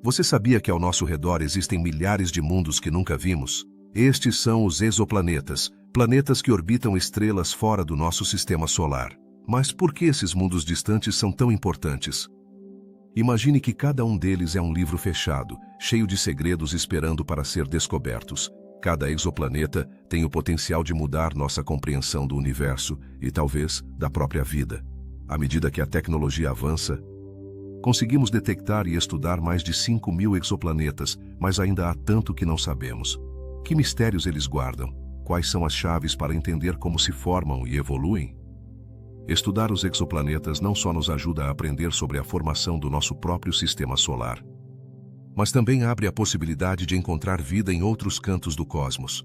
Você sabia que ao nosso redor existem milhares de mundos que nunca vimos? Estes são os exoplanetas, planetas que orbitam estrelas fora do nosso sistema solar. Mas por que esses mundos distantes são tão importantes? Imagine que cada um deles é um livro fechado, cheio de segredos esperando para ser descobertos. Cada exoplaneta tem o potencial de mudar nossa compreensão do universo e, talvez, da própria vida. À medida que a tecnologia avança, conseguimos detectar e estudar mais de 5.000 exoplanetas, mas ainda há tanto que não sabemos. Que mistérios eles guardam? Quais são as chaves para entender como se formam e evoluem? Estudar os exoplanetas não só nos ajuda a aprender sobre a formação do nosso próprio sistema solar, mas também abre a possibilidade de encontrar vida em outros cantos do cosmos.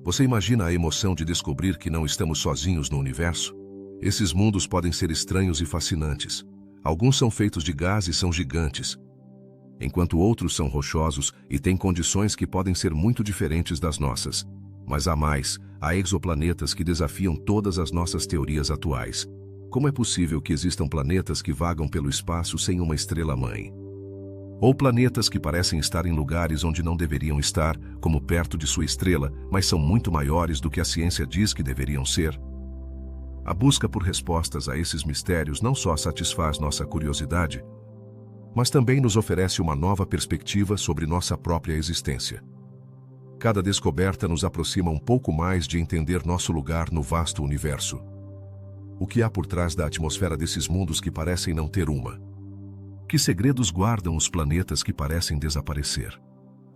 Você imagina a emoção de descobrir que não estamos sozinhos no universo? Esses mundos podem ser estranhos e fascinantes. Alguns são feitos de gás e são gigantes, enquanto outros são rochosos e têm condições que podem ser muito diferentes das nossas. Mas há mais, há exoplanetas que desafiam todas as nossas teorias atuais. Como é possível que existam planetas que vagam pelo espaço sem uma estrela-mãe? Ou planetas que parecem estar em lugares onde não deveriam estar, como perto de sua estrela, mas são muito maiores do que a ciência diz que deveriam ser? A busca por respostas a esses mistérios não só satisfaz nossa curiosidade, mas também nos oferece uma nova perspectiva sobre nossa própria existência. Cada descoberta nos aproxima um pouco mais de entender nosso lugar no vasto universo. O que há por trás da atmosfera desses mundos que parecem não ter uma? Que segredos guardam os planetas que parecem desaparecer?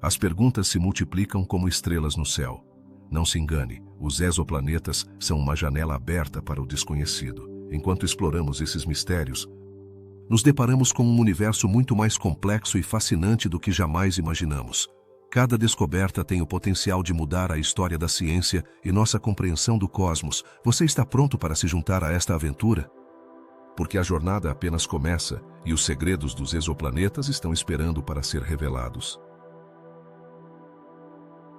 As perguntas se multiplicam como estrelas no céu. Não se engane, os exoplanetas são uma janela aberta para o desconhecido. Enquanto exploramos esses mistérios, nos deparamos com um universo muito mais complexo e fascinante do que jamais imaginamos. Cada descoberta tem o potencial de mudar a história da ciência e nossa compreensão do cosmos. Você está pronto para se juntar a esta aventura? Porque a jornada apenas começa e os segredos dos exoplanetas estão esperando para ser revelados.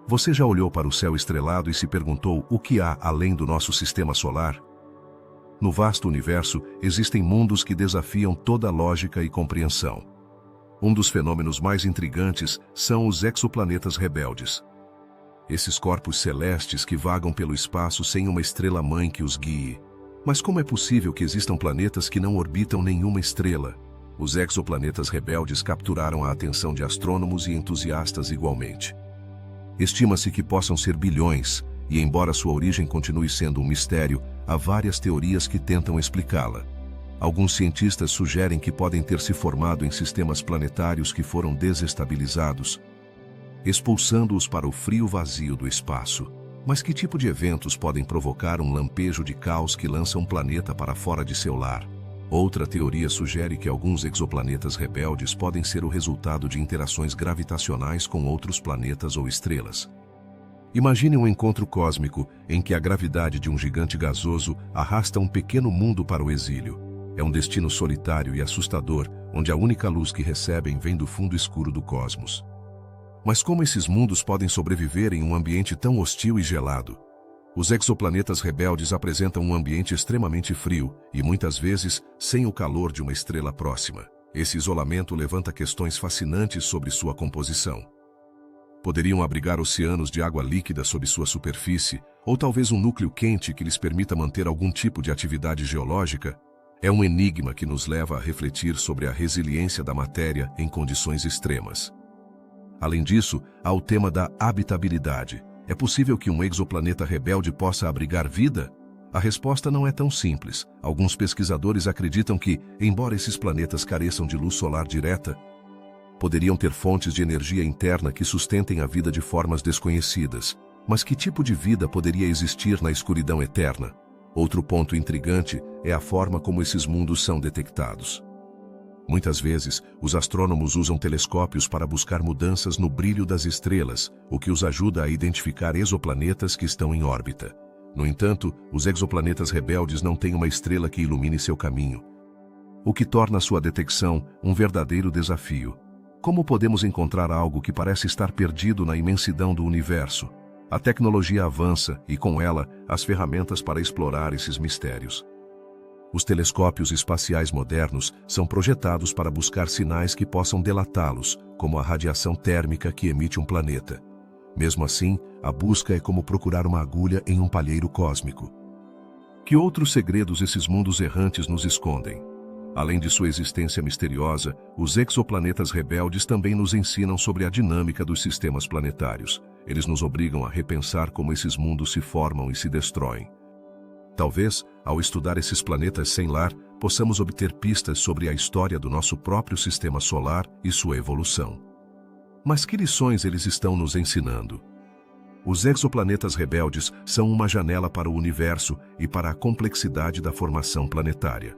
Você já olhou para o céu estrelado e se perguntou o que há além do nosso sistema solar? No vasto universo, existem mundos que desafiam toda lógica e compreensão. Um dos fenômenos mais intrigantes são os exoplanetas rebeldes. Esses corpos celestes que vagam pelo espaço sem uma estrela-mãe que os guie. Mas como é possível que existam planetas que não orbitam nenhuma estrela? Os exoplanetas rebeldes capturaram a atenção de astrônomos e entusiastas igualmente. Estima-se que possam ser bilhões, e embora sua origem continue sendo um mistério, há várias teorias que tentam explicá-la. Alguns cientistas sugerem que podem ter se formado em sistemas planetários que foram desestabilizados, expulsando-os para o frio vazio do espaço. Mas que tipo de eventos podem provocar um lampejo de caos que lança um planeta para fora de seu lar? Outra teoria sugere que alguns exoplanetas rebeldes podem ser o resultado de interações gravitacionais com outros planetas ou estrelas. Imagine um encontro cósmico em que a gravidade de um gigante gasoso arrasta um pequeno mundo para o exílio. É um destino solitário e assustador, onde a única luz que recebem vem do fundo escuro do cosmos. Mas como esses mundos podem sobreviver em um ambiente tão hostil e gelado? Os exoplanetas rebeldes apresentam um ambiente extremamente frio e, muitas vezes, sem o calor de uma estrela próxima. Esse isolamento levanta questões fascinantes sobre sua composição. Poderiam abrigar oceanos de água líquida sob sua superfície, ou talvez um núcleo quente que lhes permita manter algum tipo de atividade geológica? É um enigma que nos leva a refletir sobre a resiliência da matéria em condições extremas. Além disso, há o tema da habitabilidade. É possível que um exoplaneta rebelde possa abrigar vida? A resposta não é tão simples. Alguns pesquisadores acreditam que, embora esses planetas careçam de luz solar direta, poderiam ter fontes de energia interna que sustentem a vida de formas desconhecidas. Mas que tipo de vida poderia existir na escuridão eterna? Outro ponto intrigante é a forma como esses mundos são detectados. Muitas vezes, os astrônomos usam telescópios para buscar mudanças no brilho das estrelas, o que os ajuda a identificar exoplanetas que estão em órbita. No entanto, os exoplanetas rebeldes não têm uma estrela que ilumine seu caminho, o que torna sua detecção um verdadeiro desafio. Como podemos encontrar algo que parece estar perdido na imensidão do universo? A tecnologia avança e, com ela, as ferramentas para explorar esses mistérios. Os telescópios espaciais modernos são projetados para buscar sinais que possam delatá-los, como a radiação térmica que emite um planeta. Mesmo assim, a busca é como procurar uma agulha em um palheiro cósmico. Que outros segredos esses mundos errantes nos escondem? Além de sua existência misteriosa, os exoplanetas rebeldes também nos ensinam sobre a dinâmica dos sistemas planetários. Eles nos obrigam a repensar como esses mundos se formam e se destroem. Talvez, ao estudar esses planetas sem lar, possamos obter pistas sobre a história do nosso próprio sistema solar e sua evolução. Mas que lições eles estão nos ensinando? Os exoplanetas rebeldes são uma janela para o universo e para a complexidade da formação planetária.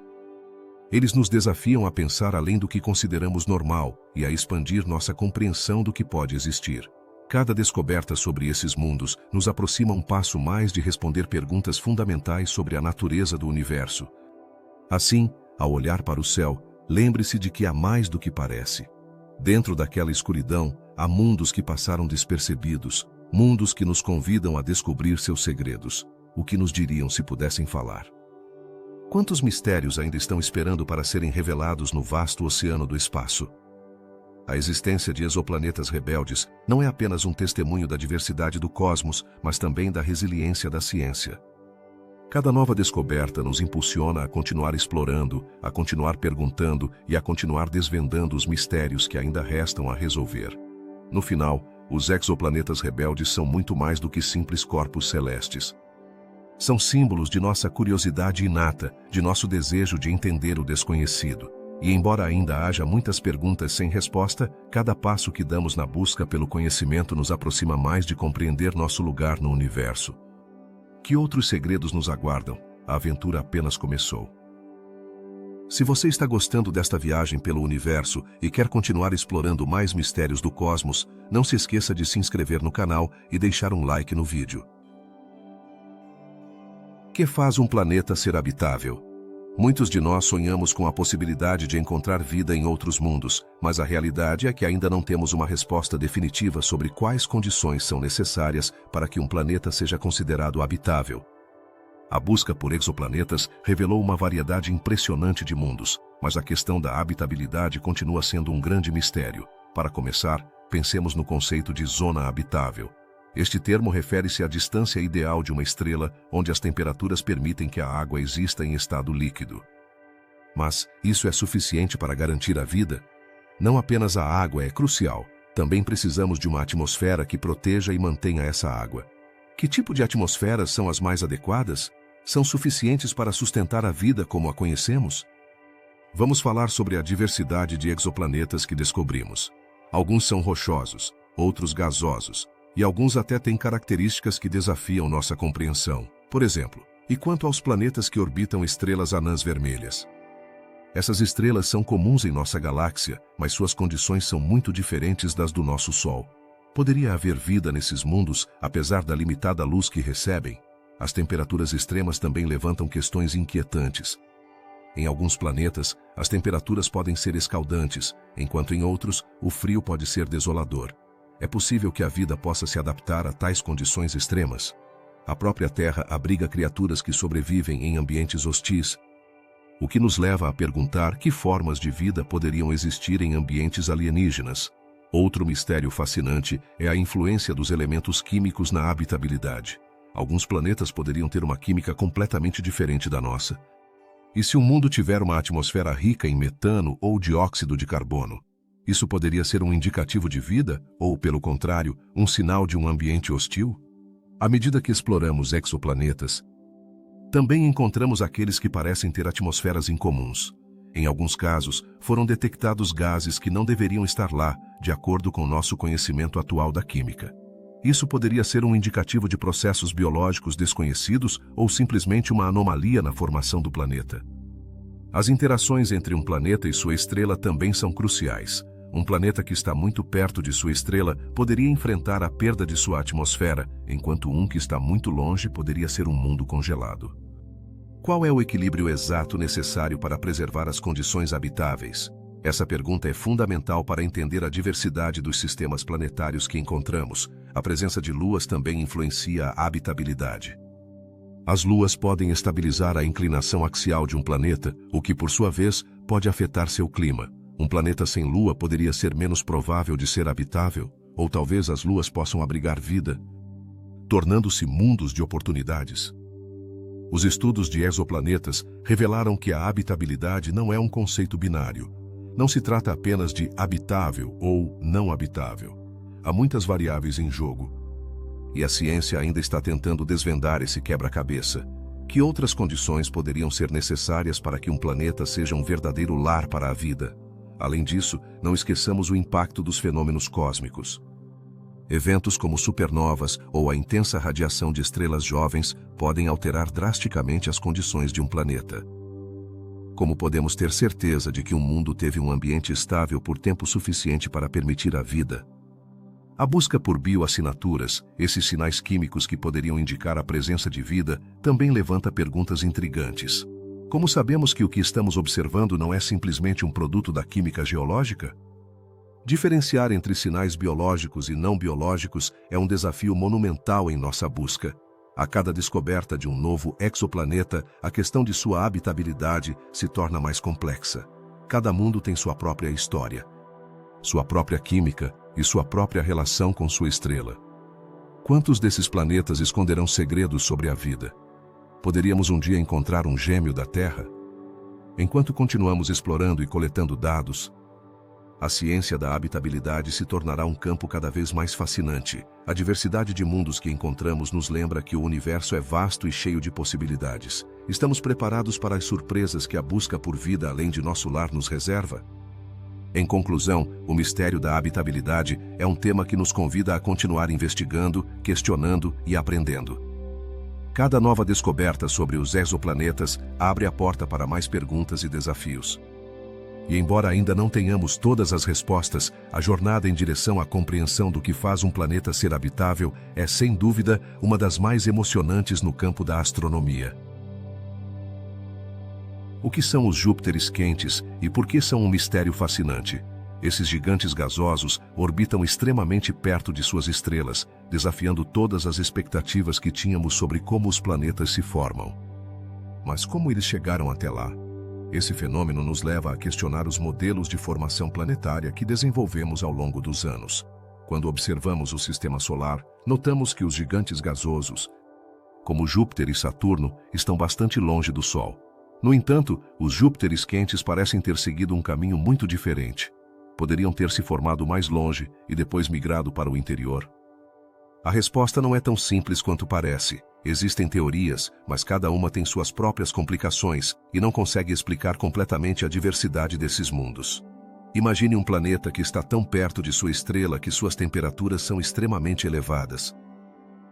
Eles nos desafiam a pensar além do que consideramos normal e a expandir nossa compreensão do que pode existir. Cada descoberta sobre esses mundos nos aproxima um passo mais de responder perguntas fundamentais sobre a natureza do universo. Assim, ao olhar para o céu, lembre-se de que há mais do que parece. Dentro daquela escuridão, há mundos que passaram despercebidos, mundos que nos convidam a descobrir seus segredos. O que nos diriam se pudessem falar? Quantos mistérios ainda estão esperando para serem revelados no vasto oceano do espaço? A existência de exoplanetas rebeldes não é apenas um testemunho da diversidade do cosmos, mas também da resiliência da ciência. Cada nova descoberta nos impulsiona a continuar explorando, a continuar perguntando e a continuar desvendando os mistérios que ainda restam a resolver. No final, os exoplanetas rebeldes são muito mais do que simples corpos celestes. São símbolos de nossa curiosidade inata, de nosso desejo de entender o desconhecido. E embora ainda haja muitas perguntas sem resposta, cada passo que damos na busca pelo conhecimento nos aproxima mais de compreender nosso lugar no universo. Que outros segredos nos aguardam? A aventura apenas começou. Se você está gostando desta viagem pelo universo e quer continuar explorando mais mistérios do cosmos, não se esqueça de se inscrever no canal e deixar um like no vídeo. Que faz um planeta ser habitável? Muitos de nós sonhamos com a possibilidade de encontrar vida em outros mundos, mas a realidade é que ainda não temos uma resposta definitiva sobre quais condições são necessárias para que um planeta seja considerado habitável. A busca por exoplanetas revelou uma variedade impressionante de mundos, mas a questão da habitabilidade continua sendo um grande mistério. Para começar, pensemos no conceito de zona habitável. Este termo refere-se à distância ideal de uma estrela onde as temperaturas permitem que a água exista em estado líquido. Mas isso é suficiente para garantir a vida? Não apenas a água é crucial, também precisamos de uma atmosfera que proteja e mantenha essa água. Que tipo de atmosferas são as mais adequadas? São suficientes para sustentar a vida como a conhecemos? Vamos falar sobre a diversidade de exoplanetas que descobrimos. Alguns são rochosos, outros gasosos, e alguns até têm características que desafiam nossa compreensão. Por exemplo, e quanto aos planetas que orbitam estrelas anãs vermelhas? Essas estrelas são comuns em nossa galáxia, mas suas condições são muito diferentes das do nosso Sol. Poderia haver vida nesses mundos, apesar da limitada luz que recebem? As temperaturas extremas também levantam questões inquietantes. Em alguns planetas, as temperaturas podem ser escaldantes, enquanto em outros, o frio pode ser desolador. É possível que a vida possa se adaptar a tais condições extremas? A própria Terra abriga criaturas que sobrevivem em ambientes hostis, o que nos leva a perguntar que formas de vida poderiam existir em ambientes alienígenas. Outro mistério fascinante é a influência dos elementos químicos na habitabilidade. Alguns planetas poderiam ter uma química completamente diferente da nossa. E se o mundo tiver uma atmosfera rica em metano ou dióxido de carbono? Isso poderia ser um indicativo de vida ou, pelo contrário, um sinal de um ambiente hostil? À medida que exploramos exoplanetas, também encontramos aqueles que parecem ter atmosferas incomuns. Em alguns casos, foram detectados gases que não deveriam estar lá, de acordo com nosso conhecimento atual da química. Isso poderia ser um indicativo de processos biológicos desconhecidos ou simplesmente uma anomalia na formação do planeta. As interações entre um planeta e sua estrela também são cruciais. Um planeta que está muito perto de sua estrela poderia enfrentar a perda de sua atmosfera, enquanto um que está muito longe poderia ser um mundo congelado. Qual é o equilíbrio exato necessário para preservar as condições habitáveis? Essa pergunta é fundamental para entender a diversidade dos sistemas planetários que encontramos. A presença de luas também influencia a habitabilidade. As luas podem estabilizar a inclinação axial de um planeta, o que, por sua vez, pode afetar seu clima. Um planeta sem lua poderia ser menos provável de ser habitável, ou talvez as luas possam abrigar vida, tornando-se mundos de oportunidades. Os estudos de exoplanetas revelaram que a habitabilidade não é um conceito binário. Não se trata apenas de habitável ou não habitável. Há muitas variáveis em jogo. E a ciência ainda está tentando desvendar esse quebra-cabeça. Que outras condições poderiam ser necessárias para que um planeta seja um verdadeiro lar para a vida? Além disso, não esqueçamos o impacto dos fenômenos cósmicos. Eventos como supernovas ou a intensa radiação de estrelas jovens podem alterar drasticamente as condições de um planeta. Como podemos ter certeza de que um mundo teve um ambiente estável por tempo suficiente para permitir a vida? A busca por bioassinaturas, esses sinais químicos que poderiam indicar a presença de vida, também levanta perguntas intrigantes. Como sabemos que o que estamos observando não é simplesmente um produto da química geológica? Diferenciar entre sinais biológicos e não biológicos é um desafio monumental em nossa busca. A cada descoberta de um novo exoplaneta, a questão de sua habitabilidade se torna mais complexa. Cada mundo tem sua própria história, sua própria química e sua própria relação com sua estrela. Quantos desses planetas esconderão segredos sobre a vida? Poderíamos um dia encontrar um gêmeo da Terra? Enquanto continuamos explorando e coletando dados, a ciência da habitabilidade se tornará um campo cada vez mais fascinante. A diversidade de mundos que encontramos nos lembra que o universo é vasto e cheio de possibilidades. Estamos preparados para as surpresas que a busca por vida além de nosso lar nos reserva? Em conclusão, o mistério da habitabilidade é um tema que nos convida a continuar investigando, questionando e aprendendo. Cada nova descoberta sobre os exoplanetas abre a porta para mais perguntas e desafios. E embora ainda não tenhamos todas as respostas, a jornada em direção à compreensão do que faz um planeta ser habitável é, sem dúvida, uma das mais emocionantes no campo da astronomia. O que são os Júpiteres quentes e por que são um mistério fascinante? Esses gigantes gasosos orbitam extremamente perto de suas estrelas, desafiando todas as expectativas que tínhamos sobre como os planetas se formam. Mas como eles chegaram até lá? Esse fenômeno nos leva a questionar os modelos de formação planetária que desenvolvemos ao longo dos anos. Quando observamos o Sistema Solar, notamos que os gigantes gasosos, como Júpiter e Saturno, estão bastante longe do Sol. No entanto, os Júpiteres quentes parecem ter seguido um caminho muito diferente. Poderiam ter se formado mais longe e depois migrado para o interior. A resposta não é tão simples quanto parece. Existem teorias, mas cada uma tem suas próprias complicações e não consegue explicar completamente a diversidade desses mundos. Imagine um planeta que está tão perto de sua estrela que suas temperaturas são extremamente elevadas.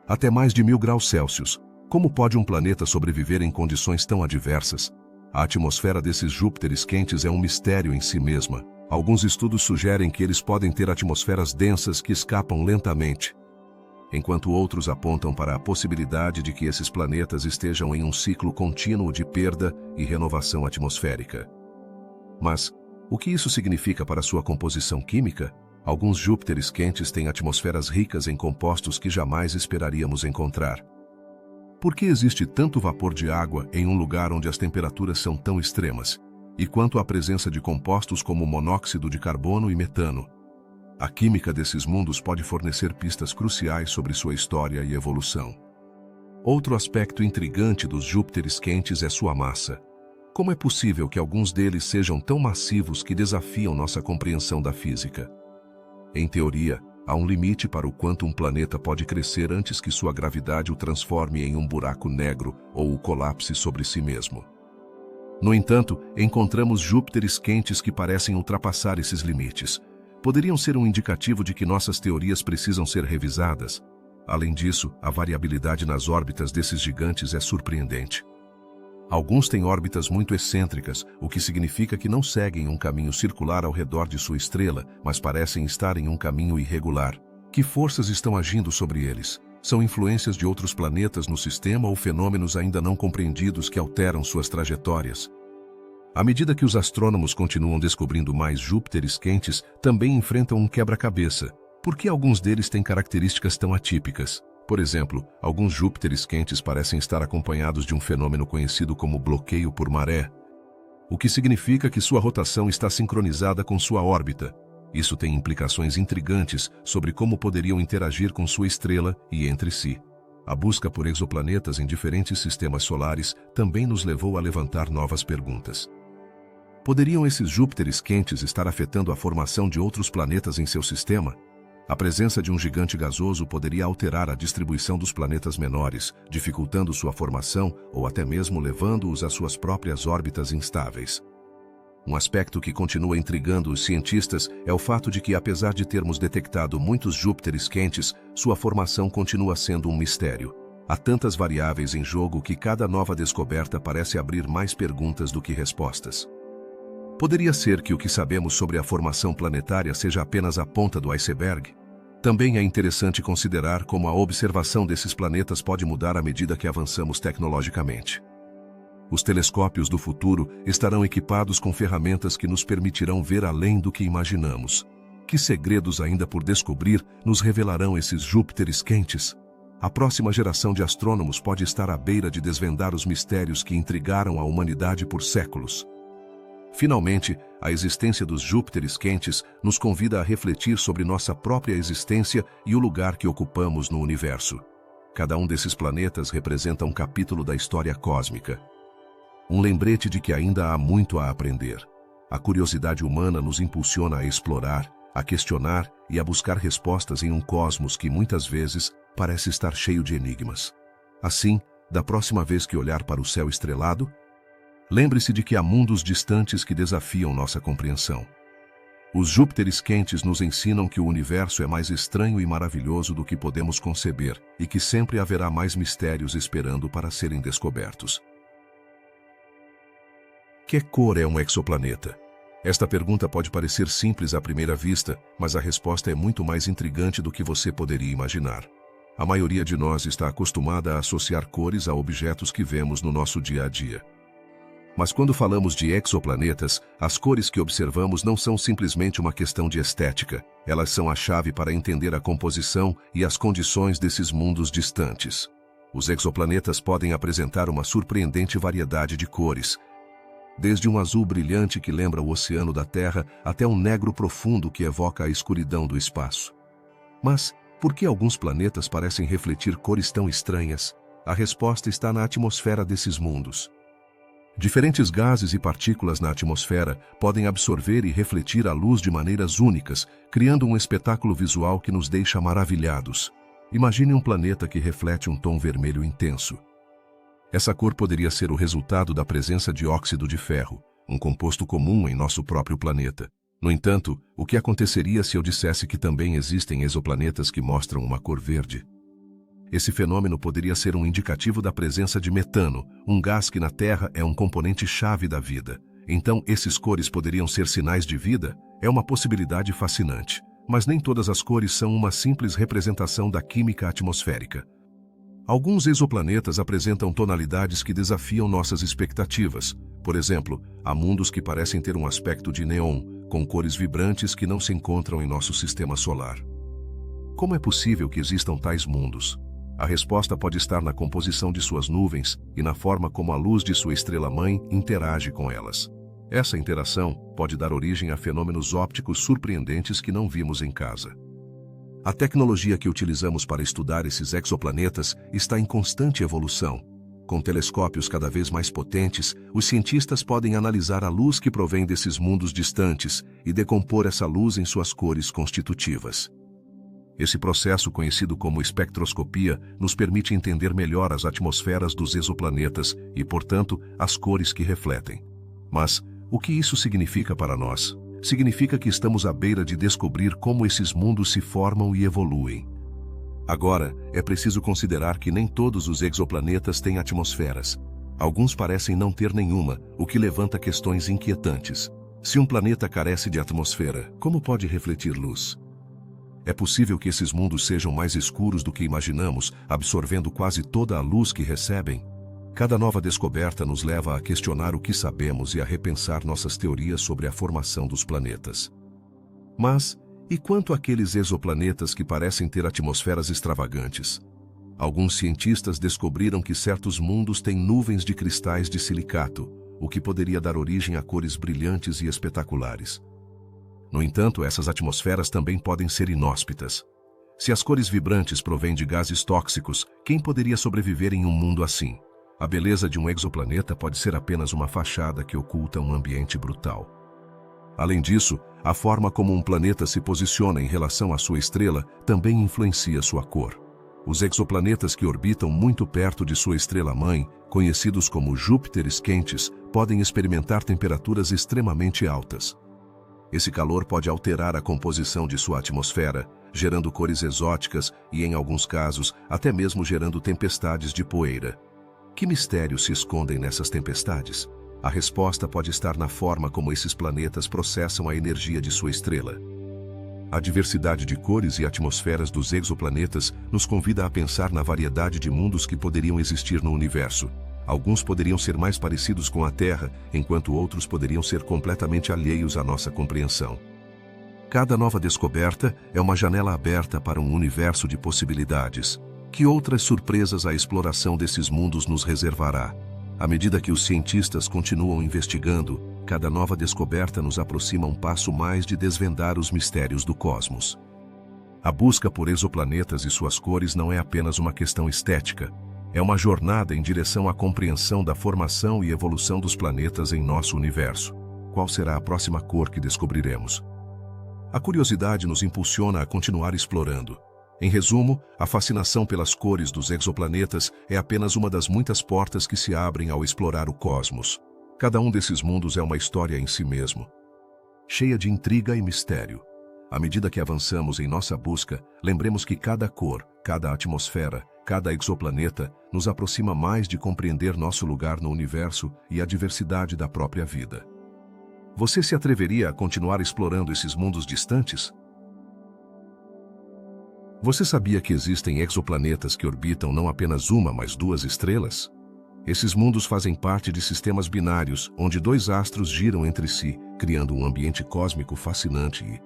Até mais de 1000 graus Celsius. Como pode um planeta sobreviver em condições tão adversas? A atmosfera desses Júpiteres quentes é um mistério em si mesma. Alguns estudos sugerem que eles podem ter atmosferas densas que escapam lentamente, enquanto outros apontam para a possibilidade de que esses planetas estejam em um ciclo contínuo de perda e renovação atmosférica. Mas, o que isso significa para sua composição química? Alguns Júpiteres quentes têm atmosferas ricas em compostos que jamais esperaríamos encontrar. Por que existe tanto vapor de água em um lugar onde as temperaturas são tão extremas? E quanto à presença de compostos como monóxido de carbono e metano? A química desses mundos pode fornecer pistas cruciais sobre sua história e evolução. Outro aspecto intrigante dos Júpiteres quentes é sua massa. Como é possível que alguns deles sejam tão massivos que desafiam nossa compreensão da física? Em teoria, há um limite para o quanto um planeta pode crescer antes que sua gravidade o transforme em um buraco negro ou o colapse sobre si mesmo. No entanto, encontramos Júpiteres quentes que parecem ultrapassar esses limites. Poderiam ser um indicativo de que nossas teorias precisam ser revisadas. Além disso, a variabilidade nas órbitas desses gigantes é surpreendente. Alguns têm órbitas muito excêntricas, o que significa que não seguem um caminho circular ao redor de sua estrela, mas parecem estar em um caminho irregular. Que forças estão agindo sobre eles? São influências de outros planetas no sistema ou fenômenos ainda não compreendidos que alteram suas trajetórias? À medida que os astrônomos continuam descobrindo mais Júpiteres quentes, também enfrentam um quebra-cabeça. Por que alguns deles têm características tão atípicas? Por exemplo, alguns Júpiteres quentes parecem estar acompanhados de um fenômeno conhecido como bloqueio por maré. o que significa que sua rotação está sincronizada com sua órbita. Isso tem implicações intrigantes sobre como poderiam interagir com sua estrela e entre si. A busca por exoplanetas em diferentes sistemas solares também nos levou a levantar novas perguntas. Poderiam esses Júpiteres quentes estar afetando a formação de outros planetas em seu sistema? A presença de um gigante gasoso poderia alterar a distribuição dos planetas menores, dificultando sua formação ou até mesmo levando-os às suas próprias órbitas instáveis. Um aspecto que continua intrigando os cientistas é o fato de que, apesar de termos detectado muitos Júpiteres quentes, sua formação continua sendo um mistério. Há tantas variáveis em jogo que cada nova descoberta parece abrir mais perguntas do que respostas. Poderia ser que o que sabemos sobre a formação planetária seja apenas a ponta do iceberg? Também é interessante considerar como a observação desses planetas pode mudar à medida que avançamos tecnologicamente. Os telescópios do futuro estarão equipados com ferramentas que nos permitirão ver além do que imaginamos. Que segredos ainda por descobrir nos revelarão esses Júpiteres quentes? A próxima geração de astrônomos pode estar à beira de desvendar os mistérios que intrigaram a humanidade por séculos. Finalmente, a existência dos Júpiteres quentes nos convida a refletir sobre nossa própria existência e o lugar que ocupamos no universo. Cada um desses planetas representa um capítulo da história cósmica. Um lembrete de que ainda há muito a aprender. A curiosidade humana nos impulsiona a explorar, a questionar e a buscar respostas em um cosmos que muitas vezes parece estar cheio de enigmas. Assim, da próxima vez que olhar para o céu estrelado, lembre-se de que há mundos distantes que desafiam nossa compreensão. Os Júpiteres quentes nos ensinam que o universo é mais estranho e maravilhoso do que podemos conceber e que sempre haverá mais mistérios esperando para serem descobertos. Que cor é um exoplaneta? Esta pergunta pode parecer simples à primeira vista, mas a resposta é muito mais intrigante do que você poderia imaginar. A maioria de nós está acostumada a associar cores a objetos que vemos no nosso dia a dia. Mas quando falamos de exoplanetas, as cores que observamos não são simplesmente uma questão de estética. Elas são a chave para entender a composição e as condições desses mundos distantes. Os exoplanetas podem apresentar uma surpreendente variedade de cores, desde um azul brilhante que lembra o oceano da Terra até um negro profundo que evoca a escuridão do espaço. Mas, por que alguns planetas parecem refletir cores tão estranhas? A resposta está na atmosfera desses mundos. Diferentes gases e partículas na atmosfera podem absorver e refletir a luz de maneiras únicas, criando um espetáculo visual que nos deixa maravilhados. Imagine um planeta que reflete um tom vermelho intenso. Essa cor poderia ser o resultado da presença de óxido de ferro, um composto comum em nosso próprio planeta. No entanto, o que aconteceria se eu dissesse que também existem exoplanetas que mostram uma cor verde? Esse fenômeno poderia ser um indicativo da presença de metano, um gás que na Terra é um componente-chave da vida. Então, esses cores poderiam ser sinais de vida? É uma possibilidade fascinante. Mas nem todas as cores são uma simples representação da química atmosférica. Alguns exoplanetas apresentam tonalidades que desafiam nossas expectativas. Por exemplo, há mundos que parecem ter um aspecto de neon, com cores vibrantes que não se encontram em nosso sistema solar. Como é possível que existam tais mundos? A resposta pode estar na composição de suas nuvens e na forma como a luz de sua estrela-mãe interage com elas. Essa interação pode dar origem a fenômenos ópticos surpreendentes que não vimos em casa. A tecnologia que utilizamos para estudar esses exoplanetas está em constante evolução. Com telescópios cada vez mais potentes, os cientistas podem analisar a luz que provém desses mundos distantes e decompor essa luz em suas cores constitutivas. Esse processo, conhecido como espectroscopia, nos permite entender melhor as atmosferas dos exoplanetas e, portanto, as cores que refletem. Mas, o que isso significa para nós? Significa que estamos à beira de descobrir como esses mundos se formam e evoluem. Agora, é preciso considerar que nem todos os exoplanetas têm atmosferas. Alguns parecem não ter nenhuma, o que levanta questões inquietantes. Se um planeta carece de atmosfera, como pode refletir luz? É possível que esses mundos sejam mais escuros do que imaginamos, absorvendo quase toda a luz que recebem? Cada nova descoberta nos leva a questionar o que sabemos e a repensar nossas teorias sobre a formação dos planetas. Mas, e quanto àqueles exoplanetas que parecem ter atmosferas extravagantes? Alguns cientistas descobriram que certos mundos têm nuvens de cristais de silicato, o que poderia dar origem a cores brilhantes e espetaculares. No entanto, essas atmosferas também podem ser inóspitas. Se as cores vibrantes provêm de gases tóxicos, quem poderia sobreviver em um mundo assim? A beleza de um exoplaneta pode ser apenas uma fachada que oculta um ambiente brutal. Além disso, a forma como um planeta se posiciona em relação à sua estrela também influencia sua cor. Os exoplanetas que orbitam muito perto de sua estrela-mãe, conhecidos como Júpiteres quentes, podem experimentar temperaturas extremamente altas. Esse calor pode alterar a composição de sua atmosfera, gerando cores exóticas e, em alguns casos, até mesmo gerando tempestades de poeira. Que mistérios se escondem nessas tempestades? A resposta pode estar na forma como esses planetas processam a energia de sua estrela. A diversidade de cores e atmosferas dos exoplanetas nos convida a pensar na variedade de mundos que poderiam existir no universo. Alguns poderiam ser mais parecidos com a Terra, enquanto outros poderiam ser completamente alheios à nossa compreensão. Cada nova descoberta é uma janela aberta para um universo de possibilidades. Que outras surpresas a exploração desses mundos nos reservará? À medida que os cientistas continuam investigando, cada nova descoberta nos aproxima um passo mais de desvendar os mistérios do cosmos. A busca por exoplanetas e suas cores não é apenas uma questão estética. É uma jornada em direção à compreensão da formação e evolução dos planetas em nosso universo. Qual será a próxima cor que descobriremos? A curiosidade nos impulsiona a continuar explorando. Em resumo, a fascinação pelas cores dos exoplanetas é apenas uma das muitas portas que se abrem ao explorar o cosmos. Cada um desses mundos é uma história em si mesmo, cheia de intriga e mistério. À medida que avançamos em nossa busca, lembremos que cada cor, cada atmosfera, cada exoplaneta nos aproxima mais de compreender nosso lugar no universo e a diversidade da própria vida. Você se atreveria a continuar explorando esses mundos distantes? Você sabia que existem exoplanetas que orbitam não apenas uma, mas duas estrelas? Esses mundos fazem parte de sistemas binários, onde dois astros giram entre si, criando um ambiente cósmico fascinante e,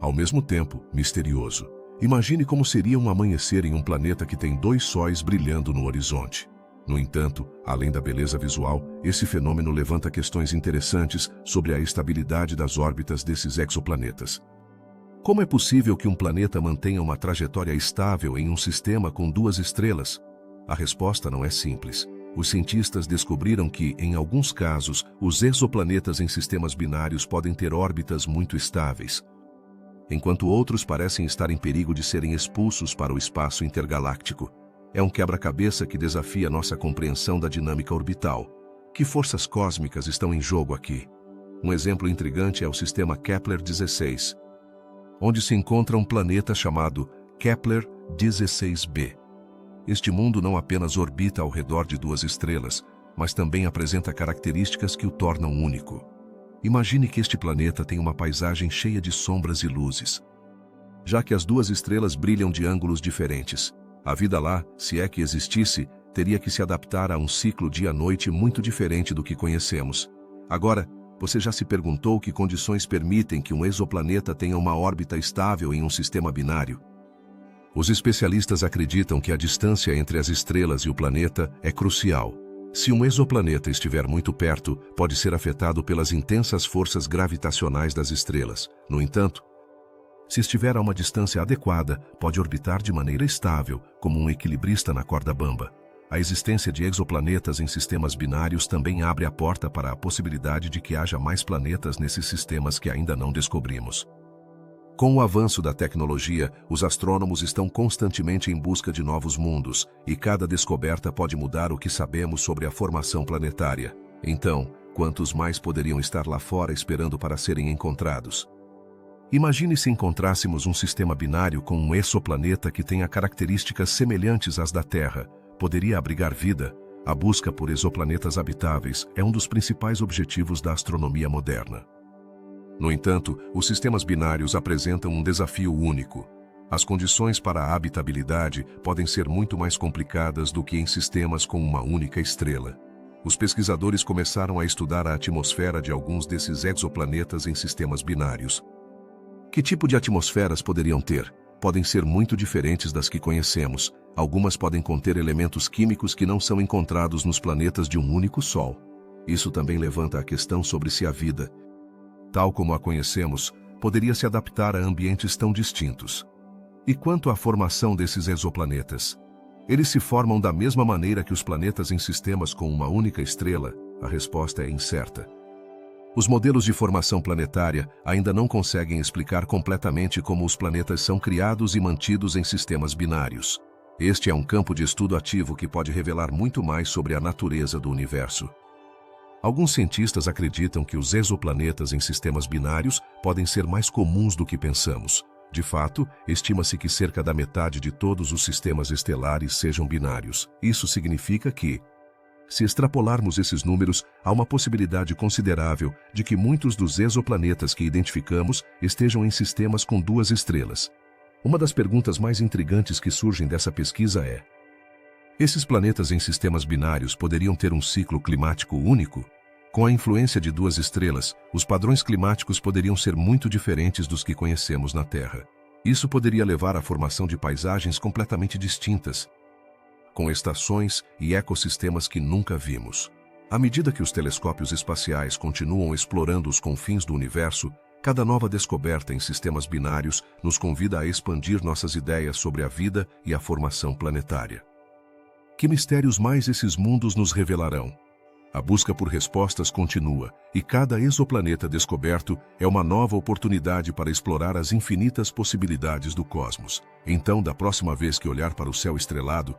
ao mesmo tempo, misterioso. Imagine como seria um amanhecer em um planeta que tem dois sóis brilhando no horizonte. No entanto, além da beleza visual, esse fenômeno levanta questões interessantes sobre a estabilidade das órbitas desses exoplanetas. Como é possível que um planeta mantenha uma trajetória estável em um sistema com duas estrelas? A resposta não é simples. Os cientistas descobriram que, em alguns casos, os exoplanetas em sistemas binários podem ter órbitas muito estáveis, enquanto outros parecem estar em perigo de serem expulsos para o espaço intergaláctico. É um quebra-cabeça que desafia nossa compreensão da dinâmica orbital. Que forças cósmicas estão em jogo aqui? Um exemplo intrigante é o sistema Kepler-16, onde se encontra um planeta chamado Kepler-16b. Este mundo não apenas orbita ao redor de duas estrelas, mas também apresenta características que o tornam único. Imagine que este planeta tem uma paisagem cheia de sombras e luzes. Já que as duas estrelas brilham de ângulos diferentes, a vida lá, se é que existisse, teria que se adaptar a um ciclo dia-noite muito diferente do que conhecemos. Agora, você já se perguntou que condições permitem que um exoplaneta tenha uma órbita estável em um sistema binário? Os especialistas acreditam que a distância entre as estrelas e o planeta é crucial. Se um exoplaneta estiver muito perto, pode ser afetado pelas intensas forças gravitacionais das estrelas. No entanto, se estiver a uma distância adequada, pode orbitar de maneira estável, como um equilibrista na corda bamba. A existência de exoplanetas em sistemas binários também abre a porta para a possibilidade de que haja mais planetas nesses sistemas que ainda não descobrimos. Com o avanço da tecnologia, os astrônomos estão constantemente em busca de novos mundos, e cada descoberta pode mudar o que sabemos sobre a formação planetária. Então, quantos mais poderiam estar lá fora esperando para serem encontrados? Imagine se encontrássemos um sistema binário com um exoplaneta que tenha características semelhantes às da Terra. Poderia abrigar vida. A busca por exoplanetas habitáveis é um dos principais objetivos da astronomia moderna. No entanto, os sistemas binários apresentam um desafio único. As condições para a habitabilidade podem ser muito mais complicadas do que em sistemas com uma única estrela. Os pesquisadores começaram a estudar a atmosfera de alguns desses exoplanetas em sistemas binários. Que tipo de atmosferas poderiam ter? Podem ser muito diferentes das que conhecemos. Algumas podem conter elementos químicos que não são encontrados nos planetas de um único Sol. Isso também levanta a questão sobre se a vida, tal como a conhecemos, poderia se adaptar a ambientes tão distintos. E quanto à formação desses exoplanetas? Eles se formam da mesma maneira que os planetas em sistemas com uma única estrela? A resposta é incerta. Os modelos de formação planetária ainda não conseguem explicar completamente como os planetas são criados e mantidos em sistemas binários. Este é um campo de estudo ativo que pode revelar muito mais sobre a natureza do universo. Alguns cientistas acreditam que os exoplanetas em sistemas binários podem ser mais comuns do que pensamos. De fato, estima-se que cerca da metade de todos os sistemas estelares sejam binários. Isso significa que, se extrapolarmos esses números, há uma possibilidade considerável de que muitos dos exoplanetas que identificamos estejam em sistemas com duas estrelas. Uma das perguntas mais intrigantes que surgem dessa pesquisa é: esses planetas em sistemas binários poderiam ter um ciclo climático único? Com a influência de duas estrelas, os padrões climáticos poderiam ser muito diferentes dos que conhecemos na Terra. Isso poderia levar à formação de paisagens completamente distintas, com estações e ecossistemas que nunca vimos. À medida que os telescópios espaciais continuam explorando os confins do universo, cada nova descoberta em sistemas binários nos convida a expandir nossas ideias sobre a vida e a formação planetária. Que mistérios mais esses mundos nos revelarão? A busca por respostas continua, e cada exoplaneta descoberto é uma nova oportunidade para explorar as infinitas possibilidades do cosmos. Então, da próxima vez que olhar para o céu estrelado,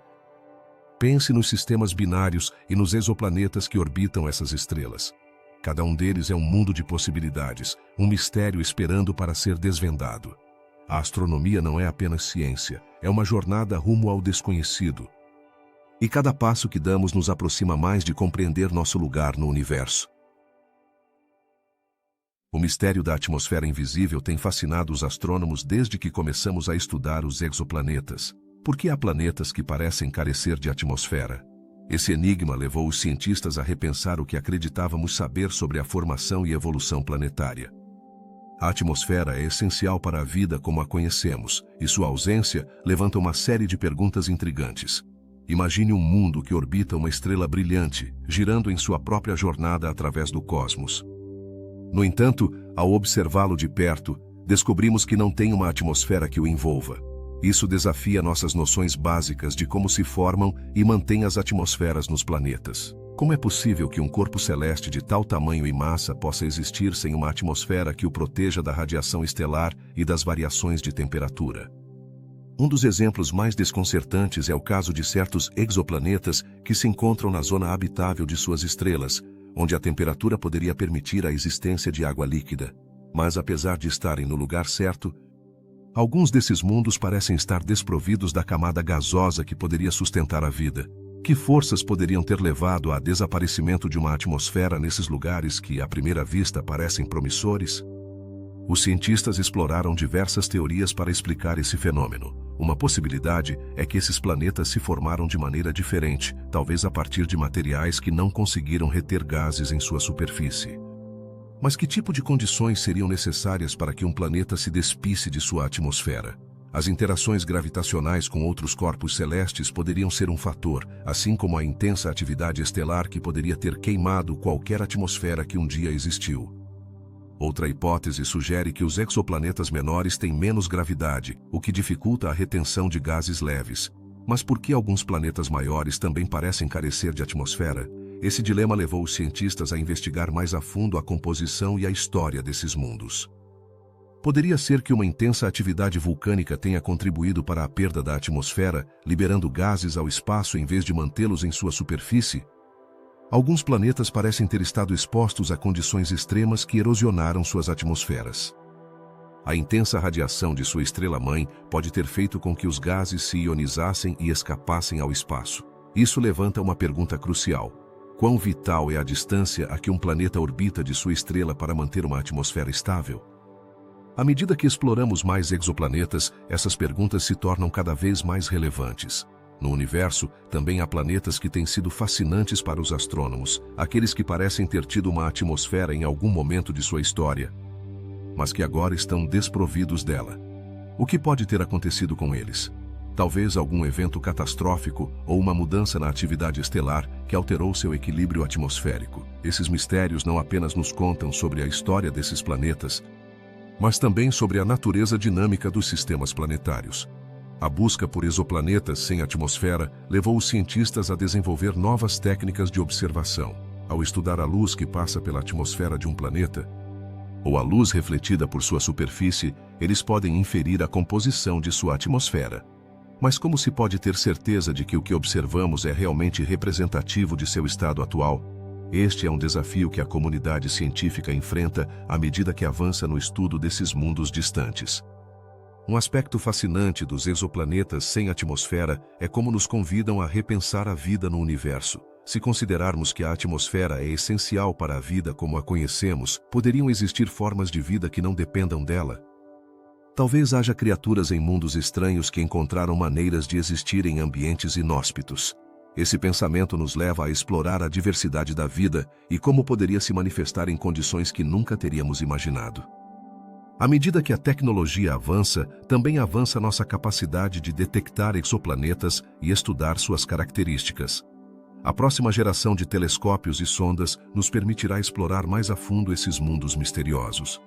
pense nos sistemas binários e nos exoplanetas que orbitam essas estrelas. Cada um deles é um mundo de possibilidades, um mistério esperando para ser desvendado. A astronomia não é apenas ciência, é uma jornada rumo ao desconhecido. E cada passo que damos nos aproxima mais de compreender nosso lugar no universo. O mistério da atmosfera invisível tem fascinado os astrônomos desde que começamos a estudar os exoplanetas. Por que há planetas que parecem carecer de atmosfera? Esse enigma levou os cientistas a repensar o que acreditávamos saber sobre a formação e evolução planetária. A atmosfera é essencial para a vida como a conhecemos, e sua ausência levanta uma série de perguntas intrigantes. Imagine um mundo que orbita uma estrela brilhante, girando em sua própria jornada através do cosmos. No entanto, ao observá-lo de perto, descobrimos que não tem uma atmosfera que o envolva. Isso desafia nossas noções básicas de como se formam e mantêm as atmosferas nos planetas. Como é possível que um corpo celeste de tal tamanho e massa possa existir sem uma atmosfera que o proteja da radiação estelar e das variações de temperatura? Um dos exemplos mais desconcertantes é o caso de certos exoplanetas que se encontram na zona habitável de suas estrelas, onde a temperatura poderia permitir a existência de água líquida. Mas apesar de estarem no lugar certo, alguns desses mundos parecem estar desprovidos da camada gasosa que poderia sustentar a vida. Que forças poderiam ter levado ao desaparecimento de uma atmosfera nesses lugares que, à primeira vista, parecem promissores? Os cientistas exploraram diversas teorias para explicar esse fenômeno. Uma possibilidade é que esses planetas se formaram de maneira diferente, talvez a partir de materiais que não conseguiram reter gases em sua superfície. Mas que tipo de condições seriam necessárias para que um planeta se despisse de sua atmosfera? As interações gravitacionais com outros corpos celestes poderiam ser um fator, assim como a intensa atividade estelar que poderia ter queimado qualquer atmosfera que um dia existiu. Outra hipótese sugere que os exoplanetas menores têm menos gravidade, o que dificulta a retenção de gases leves. Mas por que alguns planetas maiores também parecem carecer de atmosfera? Esse dilema levou os cientistas a investigar mais a fundo a composição e a história desses mundos. Poderia ser que uma intensa atividade vulcânica tenha contribuído para a perda da atmosfera, liberando gases ao espaço em vez de mantê-los em sua superfície? Alguns planetas parecem ter estado expostos a condições extremas que erosionaram suas atmosferas. A intensa radiação de sua estrela-mãe pode ter feito com que os gases se ionizassem e escapassem ao espaço. Isso levanta uma pergunta crucial. Quão vital é a distância a que um planeta orbita de sua estrela para manter uma atmosfera estável? À medida que exploramos mais exoplanetas, essas perguntas se tornam cada vez mais relevantes. No universo, também há planetas que têm sido fascinantes para os astrônomos, aqueles que parecem ter tido uma atmosfera em algum momento de sua história, mas que agora estão desprovidos dela. O que pode ter acontecido com eles? Talvez algum evento catastrófico ou uma mudança na atividade estelar que alterou seu equilíbrio atmosférico. Esses mistérios não apenas nos contam sobre a história desses planetas, mas também sobre a natureza dinâmica dos sistemas planetários. A busca por exoplanetas sem atmosfera levou os cientistas a desenvolver novas técnicas de observação. Ao estudar a luz que passa pela atmosfera de um planeta, ou a luz refletida por sua superfície, eles podem inferir a composição de sua atmosfera. Mas como se pode ter certeza de que o que observamos é realmente representativo de seu estado atual? Este é um desafio que a comunidade científica enfrenta à medida que avança no estudo desses mundos distantes. Um aspecto fascinante dos exoplanetas sem atmosfera é como nos convidam a repensar a vida no universo. Se considerarmos que a atmosfera é essencial para a vida como a conhecemos, poderiam existir formas de vida que não dependam dela? Talvez haja criaturas em mundos estranhos que encontraram maneiras de existir em ambientes inóspitos. Esse pensamento nos leva a explorar a diversidade da vida e como poderia se manifestar em condições que nunca teríamos imaginado. À medida que a tecnologia avança, também avança nossa capacidade de detectar exoplanetas e estudar suas características. A próxima geração de telescópios e sondas nos permitirá explorar mais a fundo esses mundos misteriosos.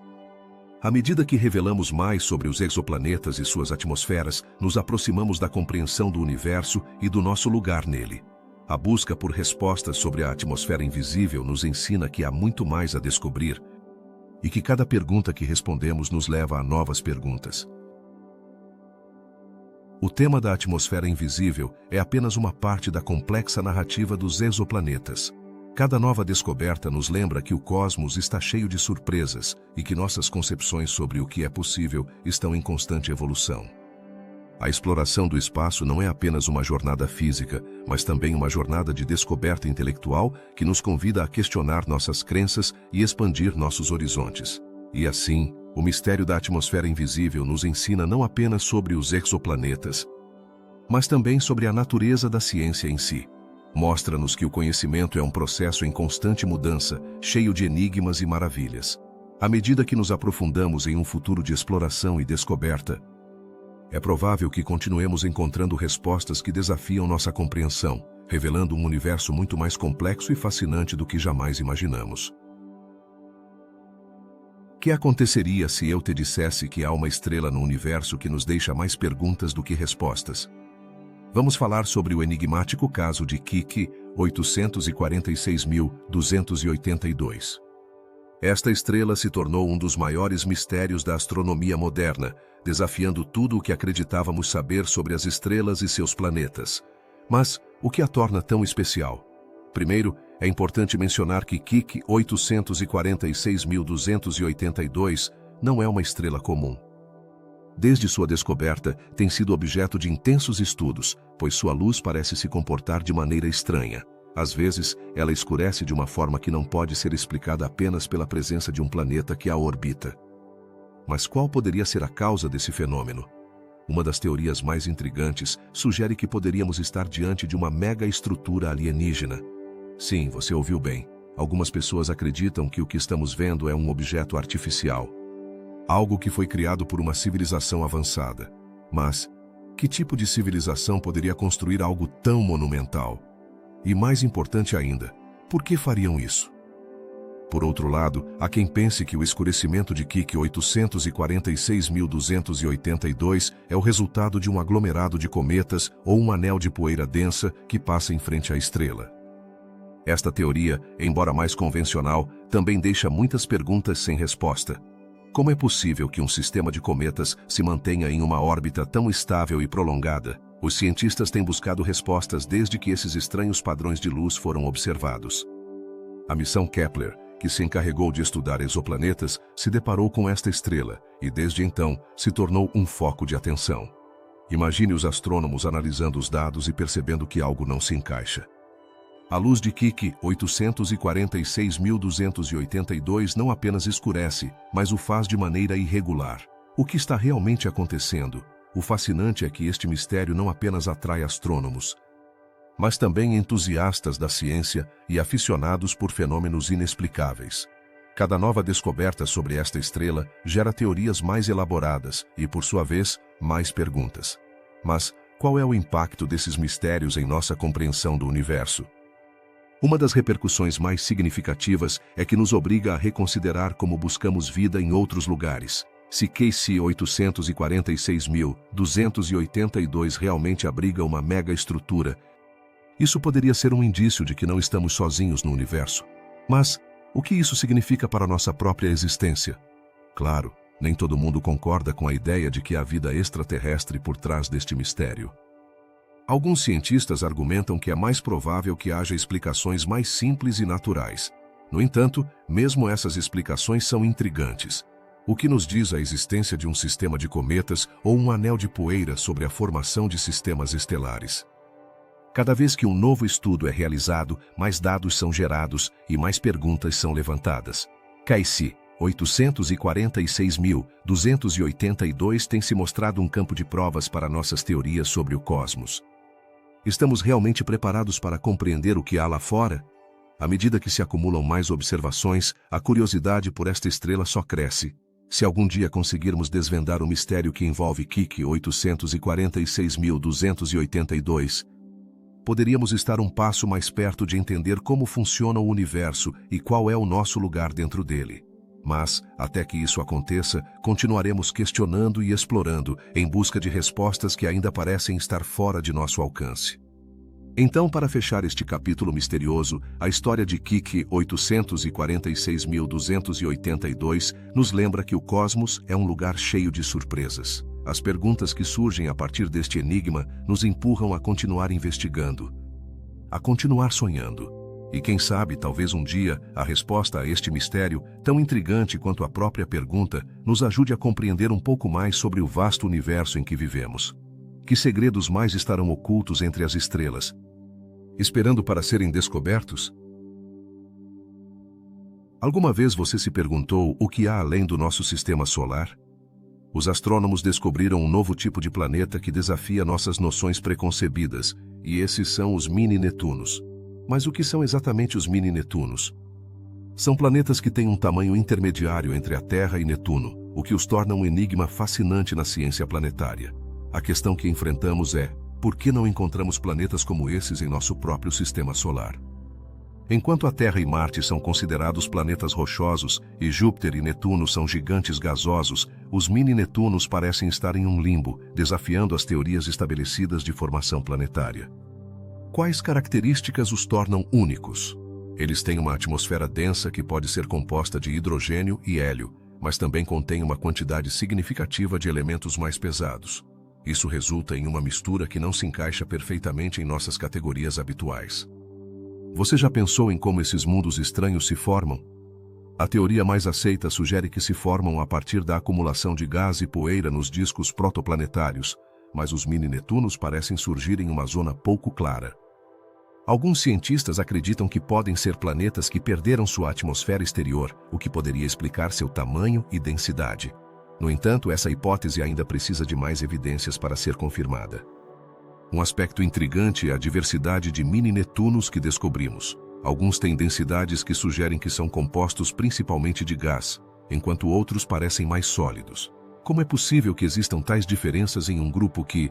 À medida que revelamos mais sobre os exoplanetas e suas atmosferas, nos aproximamos da compreensão do universo e do nosso lugar nele. A busca por respostas sobre a atmosfera invisível nos ensina que há muito mais a descobrir e que cada pergunta que respondemos nos leva a novas perguntas. O tema da atmosfera invisível é apenas uma parte da complexa narrativa dos exoplanetas. Cada nova descoberta nos lembra que o cosmos está cheio de surpresas e que nossas concepções sobre o que é possível estão em constante evolução. A exploração do espaço não é apenas uma jornada física, mas também uma jornada de descoberta intelectual que nos convida a questionar nossas crenças e expandir nossos horizontes. E assim, o mistério da atmosfera invisível nos ensina não apenas sobre os exoplanetas, mas também sobre a natureza da ciência em si. Mostra-nos que o conhecimento é um processo em constante mudança, cheio de enigmas e maravilhas. À medida que nos aprofundamos em um futuro de exploração e descoberta, é provável que continuemos encontrando respostas que desafiam nossa compreensão, revelando um universo muito mais complexo e fascinante do que jamais imaginamos. O que aconteceria se eu te dissesse que há uma estrela no universo que nos deixa mais perguntas do que respostas? Vamos falar sobre o enigmático caso de Kiki 846.282. Esta estrela se tornou um dos maiores mistérios da astronomia moderna, desafiando tudo o que acreditávamos saber sobre as estrelas e seus planetas. Mas o que a torna tão especial? Primeiro, é importante mencionar que Kiki 846.282 não é uma estrela comum. Desde sua descoberta, tem sido objeto de intensos estudos, pois sua luz parece se comportar de maneira estranha. Às vezes, ela escurece de uma forma que não pode ser explicada apenas pela presença de um planeta que a orbita. Mas qual poderia ser a causa desse fenômeno? Uma das teorias mais intrigantes sugere que poderíamos estar diante de uma mega estrutura alienígena. Sim, você ouviu bem. Algumas pessoas acreditam que o que estamos vendo é um objeto artificial, algo que foi criado por uma civilização avançada. Mas, que tipo de civilização poderia construir algo tão monumental? E mais importante ainda, por que fariam isso? Por outro lado, há quem pense que o escurecimento de Kiki 846.282 é o resultado de um aglomerado de cometas ou um anel de poeira densa que passa em frente à estrela. Esta teoria, embora mais convencional, também deixa muitas perguntas sem resposta. Como é possível que um sistema de cometas se mantenha em uma órbita tão estável e prolongada? Os cientistas têm buscado respostas desde que esses estranhos padrões de luz foram observados. A missão Kepler, que se encarregou de estudar exoplanetas, se deparou com esta estrela e, desde então, se tornou um foco de atenção. Imagine os astrônomos analisando os dados e percebendo que algo não se encaixa. A luz de Kiki 846.282 não apenas escurece, mas o faz de maneira irregular. O que está realmente acontecendo? O fascinante é que este mistério não apenas atrai astrônomos, mas também entusiastas da ciência e aficionados por fenômenos inexplicáveis. Cada nova descoberta sobre esta estrela gera teorias mais elaboradas e, por sua vez, mais perguntas. Mas Qual é o impacto desses mistérios em nossa compreensão do universo? Uma das repercussões mais significativas é que nos obriga a reconsiderar como buscamos vida em outros lugares. Se KC 846.282 realmente abriga uma mega estrutura, isso poderia ser um indício de que não estamos sozinhos no universo. Mas o que isso significa para nossa própria existência? Claro, nem todo mundo concorda com a ideia de que há vida extraterrestre por trás deste mistério. Alguns cientistas argumentam que é mais provável que haja explicações mais simples e naturais. No entanto, mesmo essas explicações são intrigantes. O que nos diz a existência de um sistema de cometas ou um anel de poeira sobre a formação de sistemas estelares? Cada vez que um novo estudo é realizado, mais dados são gerados e mais perguntas são levantadas. KC 846.282 tem se mostrado um campo de provas para nossas teorias sobre o cosmos. Estamos realmente preparados para compreender o que há lá fora? À medida que se acumulam mais observações, a curiosidade por esta estrela só cresce. Se algum dia conseguirmos desvendar o mistério que envolve KC 846.282, poderíamos estar um passo mais perto de entender como funciona o universo e qual é o nosso lugar dentro dele. Mas, até que isso aconteça, continuaremos questionando e explorando, em busca de respostas que ainda parecem estar fora de nosso alcance. Então, para fechar este capítulo misterioso, a história de KC 846.282 nos lembra que o cosmos é um lugar cheio de surpresas. As perguntas que surgem a partir deste enigma nos empurram a continuar investigando, a continuar sonhando. E quem sabe, talvez um dia, a resposta a este mistério, tão intrigante quanto a própria pergunta, nos ajude a compreender um pouco mais sobre o vasto universo em que vivemos. Que segredos mais estarão ocultos entre as estrelas, esperando para serem descobertos? Alguma vez você se perguntou o que há além do nosso sistema solar? Os astrônomos descobriram um novo tipo de planeta que desafia nossas noções preconcebidas, e esses são os mini-Netunos. Mas o que são exatamente os mini-Netunos? São planetas que têm um tamanho intermediário entre a Terra e Netuno, o que os torna um enigma fascinante na ciência planetária. A questão que enfrentamos é: por que não encontramos planetas como esses em nosso próprio sistema solar? Enquanto a Terra e Marte são considerados planetas rochosos e Júpiter e Netuno são gigantes gasosos, os mini-Netunos parecem estar em um limbo, desafiando as teorias estabelecidas de formação planetária. Quais características os tornam únicos? Eles têm uma atmosfera densa que pode ser composta de hidrogênio e hélio, mas também contém uma quantidade significativa de elementos mais pesados. Isso resulta em uma mistura que não se encaixa perfeitamente em nossas categorias habituais. Você já pensou em como esses mundos estranhos se formam? A teoria mais aceita sugere que se formam a partir da acumulação de gás e poeira nos discos protoplanetários, mas os mini-Netunos parecem surgir em uma zona pouco clara. Alguns cientistas acreditam que podem ser planetas que perderam sua atmosfera exterior, o que poderia explicar seu tamanho e densidade. No entanto, essa hipótese ainda precisa de mais evidências para ser confirmada. Um aspecto intrigante é a diversidade de mini-Netunos que descobrimos. Alguns têm densidades que sugerem que são compostos principalmente de gás, enquanto outros parecem mais sólidos. Como é possível que existam tais diferenças em um grupo que,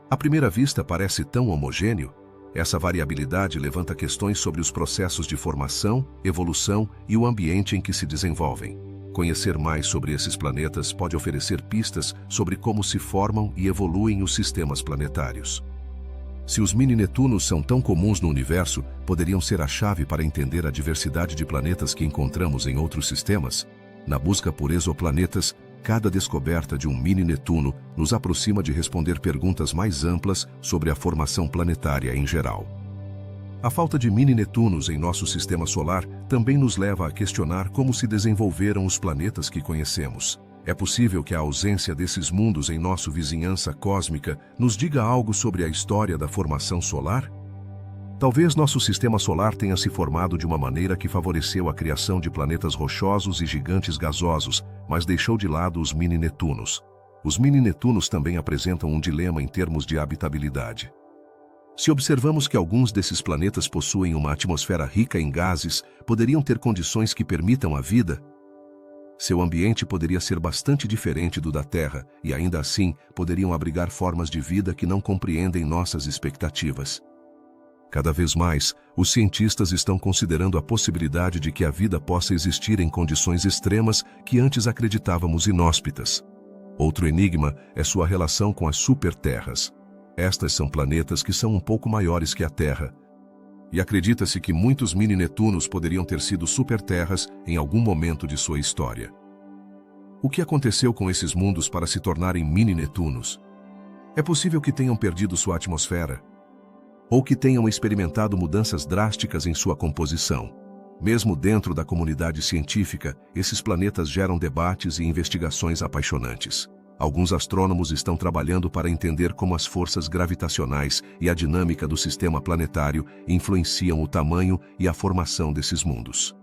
à primeira vista, parece tão homogêneo? Essa variabilidade levanta questões sobre os processos de formação, evolução e o ambiente em que se desenvolvem. Conhecer mais sobre esses planetas pode oferecer pistas sobre como se formam e evoluem os sistemas planetários. Se os mini-Netunos são tão comuns no universo, poderiam ser a chave para entender a diversidade de planetas que encontramos em outros sistemas? Na busca por exoplanetas, cada descoberta de um mini-Netuno nos aproxima de responder perguntas mais amplas sobre a formação planetária em geral. A falta de mini-Netunos em nosso sistema solar também nos leva a questionar como se desenvolveram os planetas que conhecemos. É possível que a ausência desses mundos em nossa vizinhança cósmica nos diga algo sobre a história da formação solar? Talvez nosso sistema solar tenha se formado de uma maneira que favoreceu a criação de planetas rochosos e gigantes gasosos, mas deixou de lado os mini-Netunos. Os mini-Netunos também apresentam um dilema em termos de habitabilidade. Se observamos que alguns desses planetas possuem uma atmosfera rica em gases, poderiam ter condições que permitam a vida? Seu ambiente poderia ser bastante diferente do da Terra e, ainda assim, poderiam abrigar formas de vida que não compreendem nossas expectativas. Cada vez mais, os cientistas estão considerando a possibilidade de que a vida possa existir em condições extremas que antes acreditávamos inóspitas. Outro enigma é sua relação com as superterras. Estas são planetas que são um pouco maiores que a Terra. E acredita-se que muitos mini-Netunos poderiam ter sido superterras em algum momento de sua história. O que aconteceu com esses mundos para se tornarem mini-Netunos? É possível que tenham perdido sua atmosfera, ou que tenham experimentado mudanças drásticas em sua composição. Mesmo dentro da comunidade científica, esses planetas geram debates e investigações apaixonantes. Alguns astrônomos estão trabalhando para entender como as forças gravitacionais e a dinâmica do sistema planetário influenciam o tamanho e a formação desses mundos.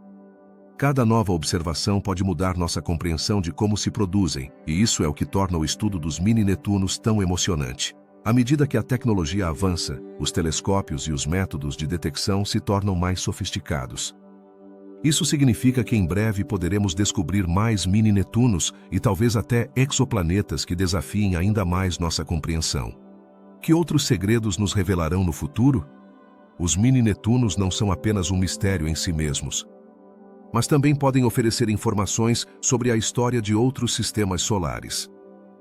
Cada nova observação pode mudar nossa compreensão de como se produzem, e isso é o que torna o estudo dos mini-Netunos tão emocionante. À medida que a tecnologia avança, os telescópios e os métodos de detecção se tornam mais sofisticados. Isso significa que em breve poderemos descobrir mais mini-Netunos e talvez até exoplanetas que desafiem ainda mais nossa compreensão. Que outros segredos nos revelarão no futuro? Os mini-Netunos não são apenas um mistério em si mesmos, mas também podem oferecer informações sobre a história de outros sistemas solares.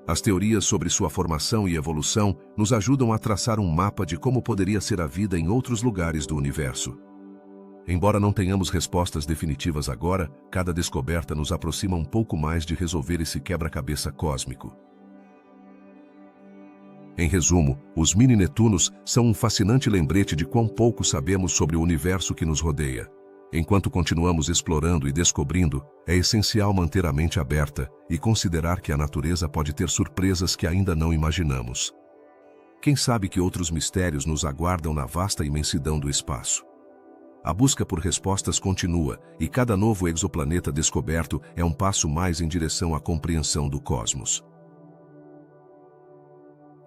As teorias sobre sua formação e evolução nos ajudam a traçar um mapa de como poderia ser a vida em outros lugares do universo. Embora não tenhamos respostas definitivas agora, cada descoberta nos aproxima um pouco mais de resolver esse quebra-cabeça cósmico. Em resumo, os mini-Netunos são um fascinante lembrete de quão pouco sabemos sobre o universo que nos rodeia. Enquanto continuamos explorando e descobrindo, é essencial manter a mente aberta e considerar que a natureza pode ter surpresas que ainda não imaginamos. Quem sabe que outros mistérios nos aguardam na vasta imensidão do espaço? A busca por respostas continua, e cada novo exoplaneta descoberto é um passo mais em direção à compreensão do cosmos.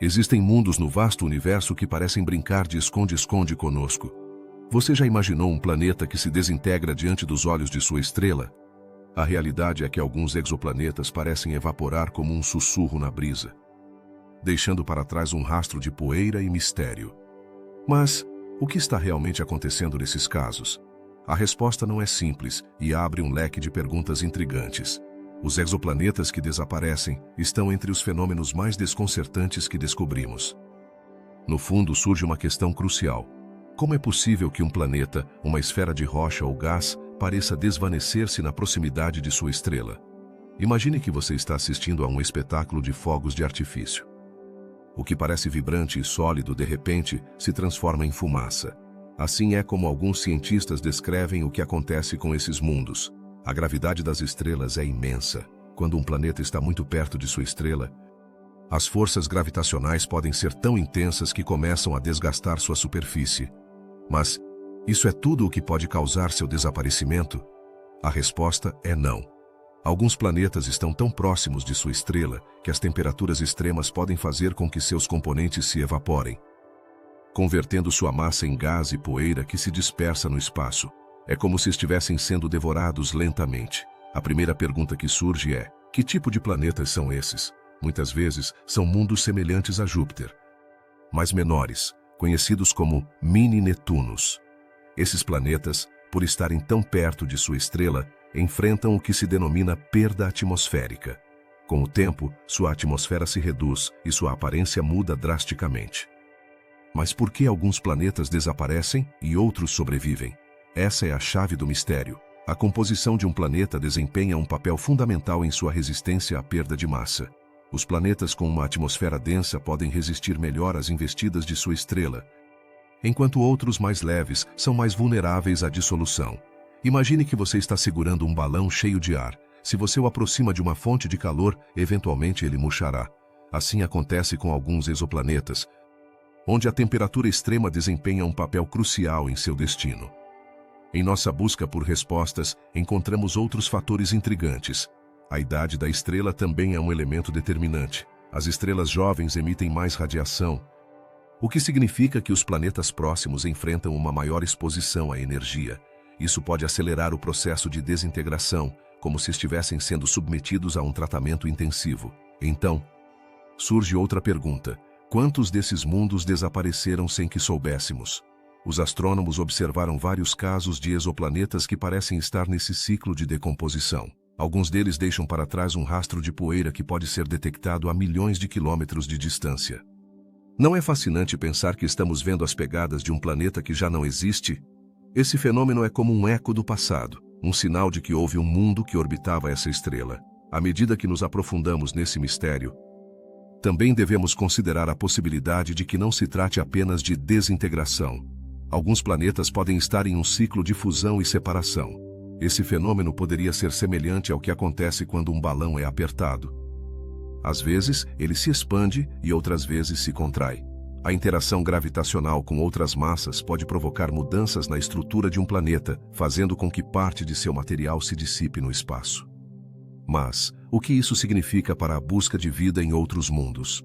Existem mundos no vasto universo que parecem brincar de esconde-esconde conosco. Você já imaginou um planeta que se desintegra diante dos olhos de sua estrela? A realidade é que alguns exoplanetas parecem evaporar como um sussurro na brisa, deixando para trás um rastro de poeira e mistério. Mas o que está realmente acontecendo nesses casos? A resposta não é simples e abre um leque de perguntas intrigantes. Os exoplanetas que desaparecem estão entre os fenômenos mais desconcertantes que descobrimos. No fundo, surge uma questão crucial. Como é possível que um planeta, uma esfera de rocha ou gás, pareça desvanecer-se na proximidade de sua estrela? Imagine que você está assistindo a um espetáculo de fogos de artifício. O que parece vibrante e sólido, de repente, se transforma em fumaça. Assim é como alguns cientistas descrevem o que acontece com esses mundos. A gravidade das estrelas é imensa. Quando um planeta está muito perto de sua estrela, as forças gravitacionais podem ser tão intensas que começam a desgastar sua superfície. Mas isso é tudo o que pode causar seu desaparecimento? A resposta é não. Alguns planetas estão tão próximos de sua estrela que as temperaturas extremas podem fazer com que seus componentes se evaporem, convertendo sua massa em gás e poeira que se dispersa no espaço. É como se estivessem sendo devorados lentamente. A primeira pergunta que surge é: que tipo de planetas são esses? Muitas vezes são mundos semelhantes a Júpiter, mas menores, conhecidos como mini-Netunos. Esses planetas, por estarem tão perto de sua estrela, enfrentam o que se denomina perda atmosférica. Com o tempo, sua atmosfera se reduz e sua aparência muda drasticamente. Mas por que alguns planetas desaparecem e outros sobrevivem? Essa é a chave do mistério. A composição de um planeta desempenha um papel fundamental em sua resistência à perda de massa. Os planetas com uma atmosfera densa podem resistir melhor às investidas de sua estrela, enquanto outros mais leves são mais vulneráveis à dissolução. Imagine que você está segurando um balão cheio de ar. Se você o aproxima de uma fonte de calor, eventualmente ele murchará. Assim acontece com alguns exoplanetas, onde a temperatura extrema desempenha um papel crucial em seu destino. Em nossa busca por respostas, encontramos outros fatores intrigantes. A idade da estrela também é um elemento determinante. As estrelas jovens emitem mais radiação, o que significa que os planetas próximos enfrentam uma maior exposição à energia. Isso pode acelerar o processo de desintegração, como se estivessem sendo submetidos a um tratamento intensivo. Então, surge outra pergunta: quantos desses mundos desapareceram sem que soubéssemos? Os astrônomos observaram vários casos de exoplanetas que parecem estar nesse ciclo de decomposição. Alguns deles deixam para trás um rastro de poeira que pode ser detectado a milhões de quilômetros de distância. Não é fascinante pensar que estamos vendo as pegadas de um planeta que já não existe? Esse fenômeno é como um eco do passado, um sinal de que houve um mundo que orbitava essa estrela. À medida que nos aprofundamos nesse mistério, também devemos considerar a possibilidade de que não se trate apenas de desintegração. Alguns planetas podem estar em um ciclo de fusão e separação. Esse fenômeno poderia ser semelhante ao que acontece quando um balão é apertado. Às vezes, ele se expande e outras vezes se contrai. A interação gravitacional com outras massas pode provocar mudanças na estrutura de um planeta, fazendo com que parte de seu material se dissipe no espaço. Mas, o que isso significa para a busca de vida em outros mundos?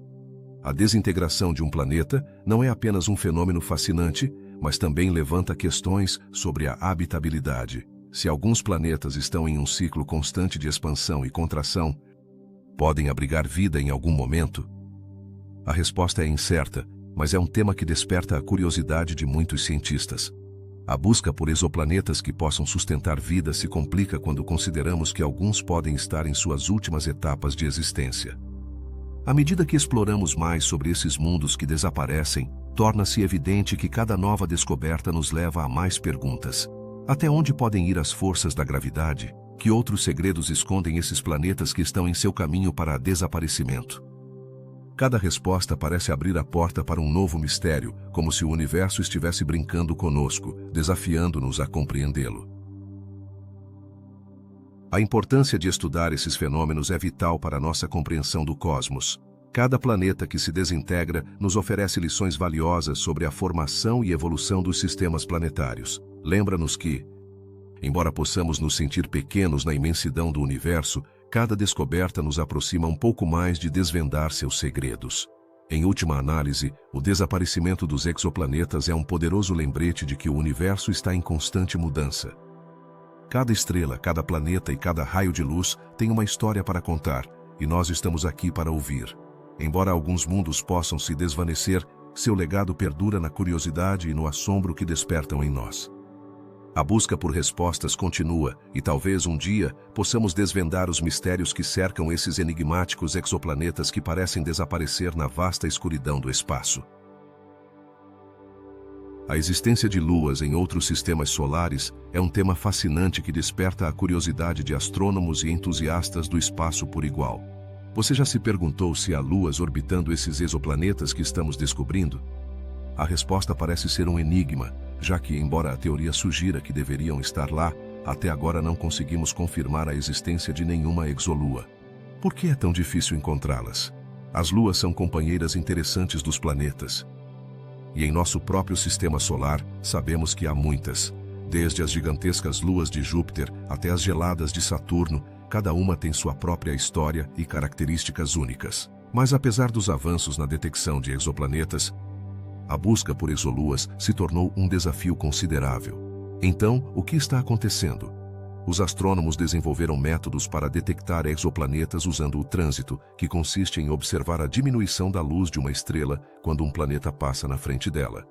A desintegração de um planeta não é apenas um fenômeno fascinante, mas também levanta questões sobre a habitabilidade. Se alguns planetas estão em um ciclo constante de expansão e contração, podem abrigar vida em algum momento? A resposta é incerta, mas é um tema que desperta a curiosidade de muitos cientistas. A busca por exoplanetas que possam sustentar vida se complica quando consideramos que alguns podem estar em suas últimas etapas de existência. À medida que exploramos mais sobre esses mundos que desaparecem, torna-se evidente que cada nova descoberta nos leva a mais perguntas. Até onde podem ir as forças da gravidade? Que outros segredos escondem esses planetas que estão em seu caminho para desaparecimento? Cada resposta parece abrir a porta para um novo mistério, como se o universo estivesse brincando conosco, desafiando-nos a compreendê-lo. A importância de estudar esses fenômenos é vital para a nossa compreensão do cosmos. Cada planeta que se desintegra nos oferece lições valiosas sobre a formação e evolução dos sistemas planetários. Lembra-nos que, embora possamos nos sentir pequenos na imensidão do universo, cada descoberta nos aproxima um pouco mais de desvendar seus segredos. Em última análise, o desaparecimento dos exoplanetas é um poderoso lembrete de que o universo está em constante mudança. Cada estrela, cada planeta e cada raio de luz tem uma história para contar, e nós estamos aqui para ouvir. Embora alguns mundos possam se desvanecer, seu legado perdura na curiosidade e no assombro que despertam em nós. A busca por respostas continua, e talvez um dia possamos desvendar os mistérios que cercam esses enigmáticos exoplanetas que parecem desaparecer na vasta escuridão do espaço. A existência de luas em outros sistemas solares é um tema fascinante que desperta a curiosidade de astrônomos e entusiastas do espaço por igual. Você já se perguntou se há luas orbitando esses exoplanetas que estamos descobrindo? A resposta parece ser um enigma, já que, embora a teoria sugira que deveriam estar lá, até agora não conseguimos confirmar a existência de nenhuma exolua. Por que é tão difícil encontrá-las? As luas são companheiras interessantes dos planetas. E em nosso próprio sistema solar, sabemos que há muitas. Desde as gigantescas luas de Júpiter até as geladas de Saturno, cada uma tem sua própria história e características únicas. Mas apesar dos avanços na detecção de exoplanetas, a busca por exoluas se tornou um desafio considerável. Então, o que está acontecendo? Os astrônomos desenvolveram métodos para detectar exoplanetas usando o trânsito, que consiste em observar a diminuição da luz de uma estrela quando um planeta passa na frente dela.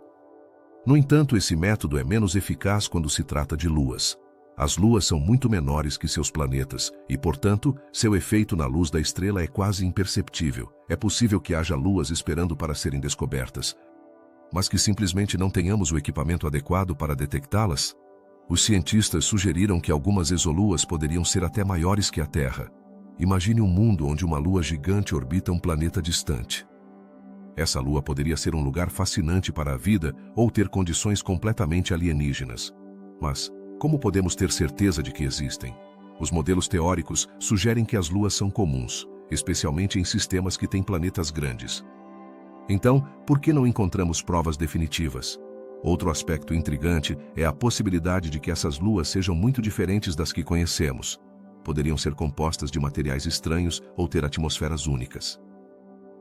No entanto, esse método é menos eficaz quando se trata de luas. As luas são muito menores que seus planetas e, portanto, seu efeito na luz da estrela é quase imperceptível. É possível que haja luas esperando para serem descobertas, mas que simplesmente não tenhamos o equipamento adequado para detectá-las? Os cientistas sugeriram que algumas exoluas poderiam ser até maiores que a Terra. Imagine um mundo onde uma lua gigante orbita um planeta distante. Essa lua poderia ser um lugar fascinante para a vida ou ter condições completamente alienígenas. Mas, como podemos ter certeza de que existem? Os modelos teóricos sugerem que as luas são comuns, especialmente em sistemas que têm planetas grandes. Então, por que não encontramos provas definitivas? Outro aspecto intrigante é a possibilidade de que essas luas sejam muito diferentes das que conhecemos. Poderiam ser compostas de materiais estranhos ou ter atmosferas únicas.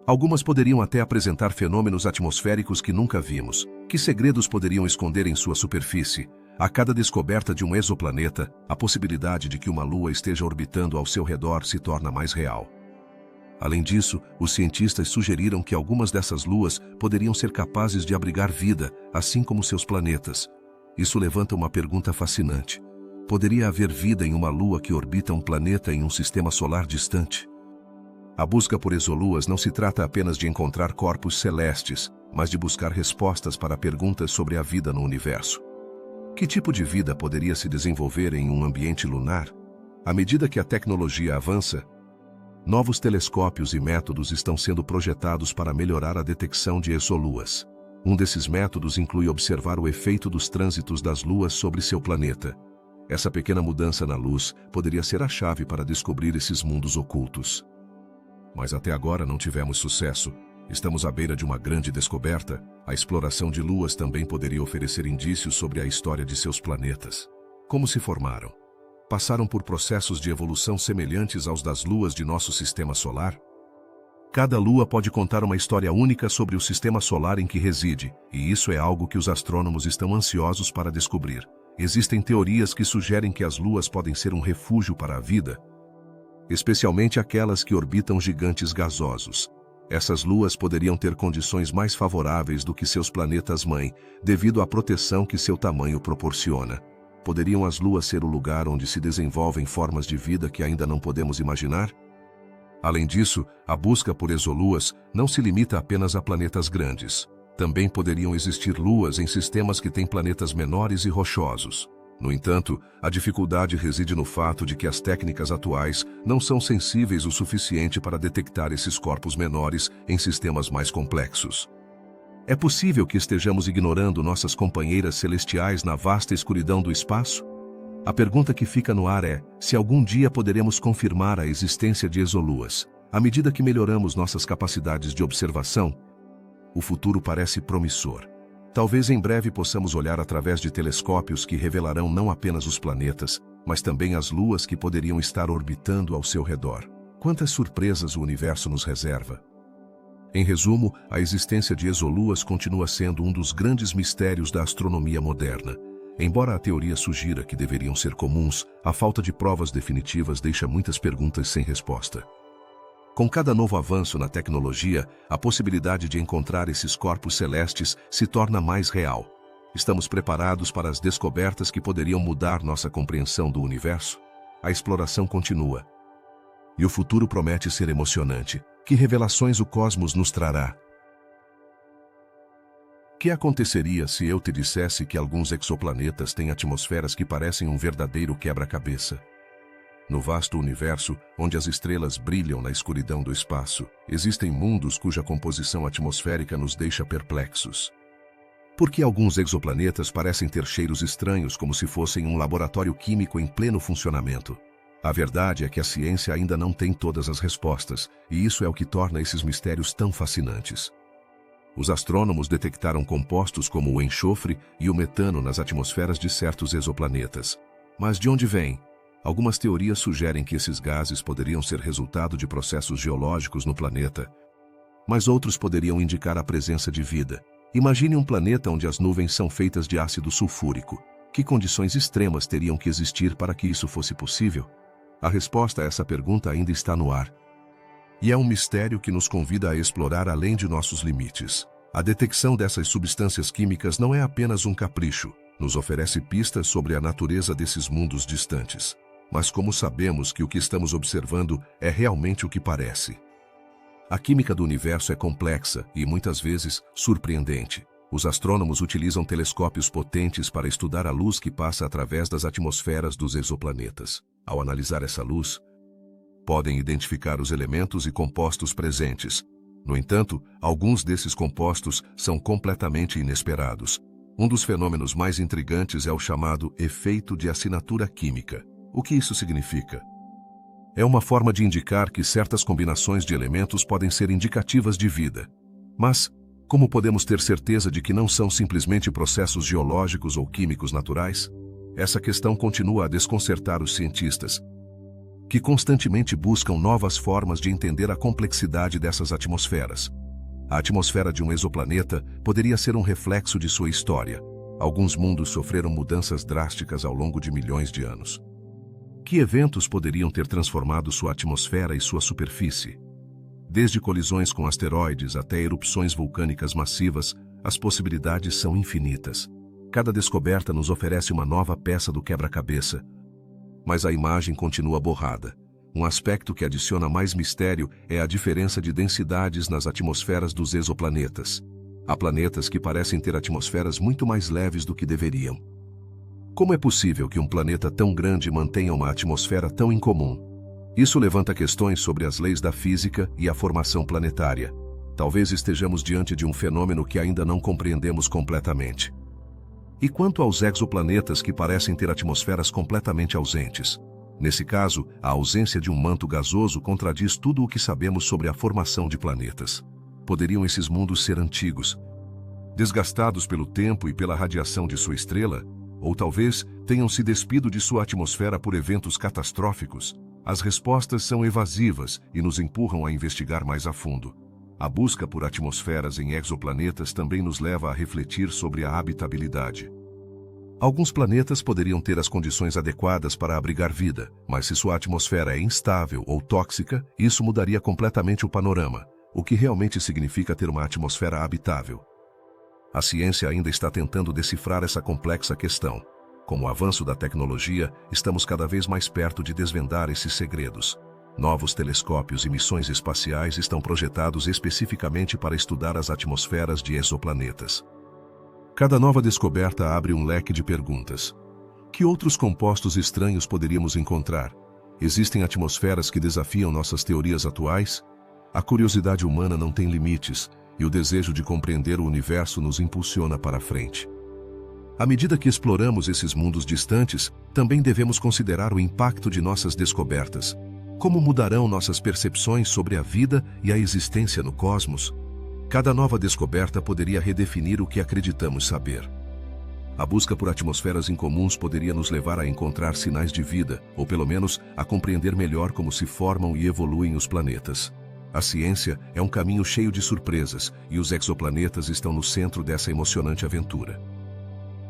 Algumas poderiam até apresentar fenômenos atmosféricos que nunca vimos. Que segredos poderiam esconder em sua superfície? A cada descoberta de um exoplaneta, a possibilidade de que uma lua esteja orbitando ao seu redor se torna mais real. Além disso, os cientistas sugeriram que algumas dessas luas poderiam ser capazes de abrigar vida, assim como seus planetas. Isso levanta uma pergunta fascinante. Poderia haver vida em uma lua que orbita um planeta em um sistema solar distante? A busca por exoluas não se trata apenas de encontrar corpos celestes, mas de buscar respostas para perguntas sobre a vida no universo. Que tipo de vida poderia se desenvolver em um ambiente lunar? À medida que a tecnologia avança, novos telescópios e métodos estão sendo projetados para melhorar a detecção de exoluas. Um desses métodos inclui observar o efeito dos trânsitos das luas sobre seu planeta. Essa pequena mudança na luz poderia ser a chave para descobrir esses mundos ocultos. Mas até agora não tivemos sucesso. Estamos à beira de uma grande descoberta. A exploração de luas também poderia oferecer indícios sobre a história de seus planetas. Como se formaram? Passaram por processos de evolução semelhantes aos das luas de nosso sistema solar? Cada lua pode contar uma história única sobre o sistema solar em que reside, e isso é algo que os astrônomos estão ansiosos para descobrir. Existem teorias que sugerem que as luas podem ser um refúgio para a vida, especialmente aquelas que orbitam gigantes gasosos. Essas luas poderiam ter condições mais favoráveis do que seus planetas-mãe, devido à proteção que seu tamanho proporciona. Poderiam as luas ser o lugar onde se desenvolvem formas de vida que ainda não podemos imaginar? Além disso, a busca por exoluas não se limita apenas a planetas grandes. Também poderiam existir luas em sistemas que têm planetas menores e rochosos. No entanto, a dificuldade reside no fato de que as técnicas atuais não são sensíveis o suficiente para detectar esses corpos menores em sistemas mais complexos. É possível que estejamos ignorando nossas companheiras celestiais na vasta escuridão do espaço? A pergunta que fica no ar é, se algum dia poderemos confirmar a existência de exoluas. À medida que melhoramos nossas capacidades de observação, o futuro parece promissor. Talvez em breve possamos olhar através de telescópios que revelarão não apenas os planetas, mas também as luas que poderiam estar orbitando ao seu redor. Quantas surpresas o universo nos reserva! Em resumo, a existência de exoluas continua sendo um dos grandes mistérios da astronomia moderna. Embora a teoria sugira que deveriam ser comuns, a falta de provas definitivas deixa muitas perguntas sem resposta. Com cada novo avanço na tecnologia, a possibilidade de encontrar esses corpos celestes se torna mais real. Estamos preparados para as descobertas que poderiam mudar nossa compreensão do universo? A exploração continua. E o futuro promete ser emocionante. Que revelações o cosmos nos trará? O que aconteceria se eu te dissesse que alguns exoplanetas têm atmosferas que parecem um verdadeiro quebra-cabeça? No vasto universo, onde as estrelas brilham na escuridão do espaço, existem mundos cuja composição atmosférica nos deixa perplexos. Por que alguns exoplanetas parecem ter cheiros estranhos como se fossem um laboratório químico em pleno funcionamento? A verdade é que a ciência ainda não tem todas as respostas, e isso é o que torna esses mistérios tão fascinantes. Os astrônomos detectaram compostos como o enxofre e o metano nas atmosferas de certos exoplanetas. Mas de onde vêm? Algumas teorias sugerem que esses gases poderiam ser resultado de processos geológicos no planeta, mas outros poderiam indicar a presença de vida. Imagine um planeta onde as nuvens são feitas de ácido sulfúrico. Que condições extremas teriam que existir para que isso fosse possível? A resposta a essa pergunta ainda está no ar. E é um mistério que nos convida a explorar além de nossos limites. A detecção dessas substâncias químicas não é apenas um capricho, nos oferece pistas sobre a natureza desses mundos distantes. Mas como sabemos que o que estamos observando é realmente o que parece? A química do universo é complexa e, muitas vezes, surpreendente. Os astrônomos utilizam telescópios potentes para estudar a luz que passa através das atmosferas dos exoplanetas. Ao analisar essa luz, podem identificar os elementos e compostos presentes. No entanto, alguns desses compostos são completamente inesperados. Um dos fenômenos mais intrigantes é o chamado efeito de assinatura química. O que isso significa? É uma forma de indicar que certas combinações de elementos podem ser indicativas de vida. Mas, como podemos ter certeza de que não são simplesmente processos geológicos ou químicos naturais? Essa questão continua a desconcertar os cientistas, que constantemente buscam novas formas de entender a complexidade dessas atmosferas. A atmosfera de um exoplaneta poderia ser um reflexo de sua história. Alguns mundos sofreram mudanças drásticas ao longo de milhões de anos. Que eventos poderiam ter transformado sua atmosfera e sua superfície? Desde colisões com asteroides até erupções vulcânicas massivas, as possibilidades são infinitas. Cada descoberta nos oferece uma nova peça do quebra-cabeça. Mas a imagem continua borrada. Um aspecto que adiciona mais mistério é a diferença de densidades nas atmosferas dos exoplanetas. Há planetas que parecem ter atmosferas muito mais leves do que deveriam. Como é possível que um planeta tão grande mantenha uma atmosfera tão incomum? Isso levanta questões sobre as leis da física e a formação planetária. Talvez estejamos diante de um fenômeno que ainda não compreendemos completamente. E quanto aos exoplanetas que parecem ter atmosferas completamente ausentes? Nesse caso, a ausência de um manto gasoso contradiz tudo o que sabemos sobre a formação de planetas. Poderiam esses mundos ser antigos, desgastados pelo tempo e pela radiação de sua estrela? Ou talvez tenham se despido de sua atmosfera por eventos catastróficos? As respostas são evasivas e nos empurram a investigar mais a fundo. A busca por atmosferas em exoplanetas também nos leva a refletir sobre a habitabilidade. Alguns planetas poderiam ter as condições adequadas para abrigar vida, mas se sua atmosfera é instável ou tóxica, isso mudaria completamente o panorama. O que realmente significa ter uma atmosfera habitável? A ciência ainda está tentando decifrar essa complexa questão. Com o avanço da tecnologia, estamos cada vez mais perto de desvendar esses segredos. Novos telescópios e missões espaciais estão projetados especificamente para estudar as atmosferas de exoplanetas. Cada nova descoberta abre um leque de perguntas. Que outros compostos estranhos poderíamos encontrar? Existem atmosferas que desafiam nossas teorias atuais? A curiosidade humana não tem limites, e o desejo de compreender o universo nos impulsiona para a frente. À medida que exploramos esses mundos distantes, também devemos considerar o impacto de nossas descobertas. Como mudarão nossas percepções sobre a vida e a existência no cosmos? Cada nova descoberta poderia redefinir o que acreditamos saber. A busca por atmosferas incomuns poderia nos levar a encontrar sinais de vida, ou pelo menos a compreender melhor como se formam e evoluem os planetas. A ciência é um caminho cheio de surpresas, e os exoplanetas estão no centro dessa emocionante aventura.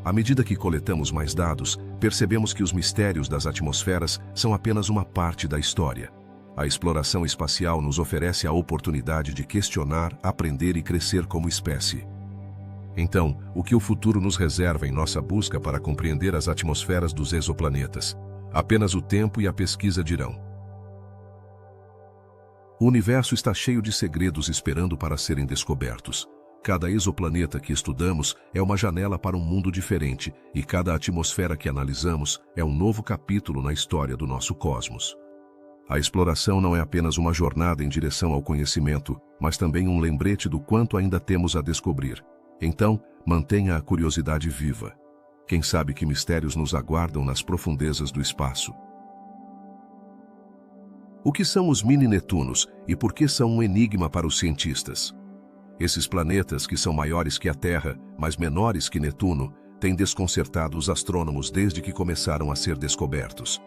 À medida que coletamos mais dados, percebemos que os mistérios das atmosferas são apenas uma parte da história. A exploração espacial nos oferece a oportunidade de questionar, aprender e crescer como espécie. Então, o que o futuro nos reserva em nossa busca para compreender as atmosferas dos exoplanetas? Apenas o tempo e a pesquisa dirão. O universo está cheio de segredos esperando para serem descobertos. Cada exoplaneta que estudamos é uma janela para um mundo diferente, e cada atmosfera que analisamos é um novo capítulo na história do nosso cosmos. A exploração não é apenas uma jornada em direção ao conhecimento, mas também um lembrete do quanto ainda temos a descobrir. Então, mantenha a curiosidade viva. Quem sabe que mistérios nos aguardam nas profundezas do espaço? O que são os mini-Netunos e por que são um enigma para os cientistas? Esses planetas, que são maiores que a Terra, mas menores que Netuno, têm desconcertado os astrônomos desde que começaram a ser descobertos.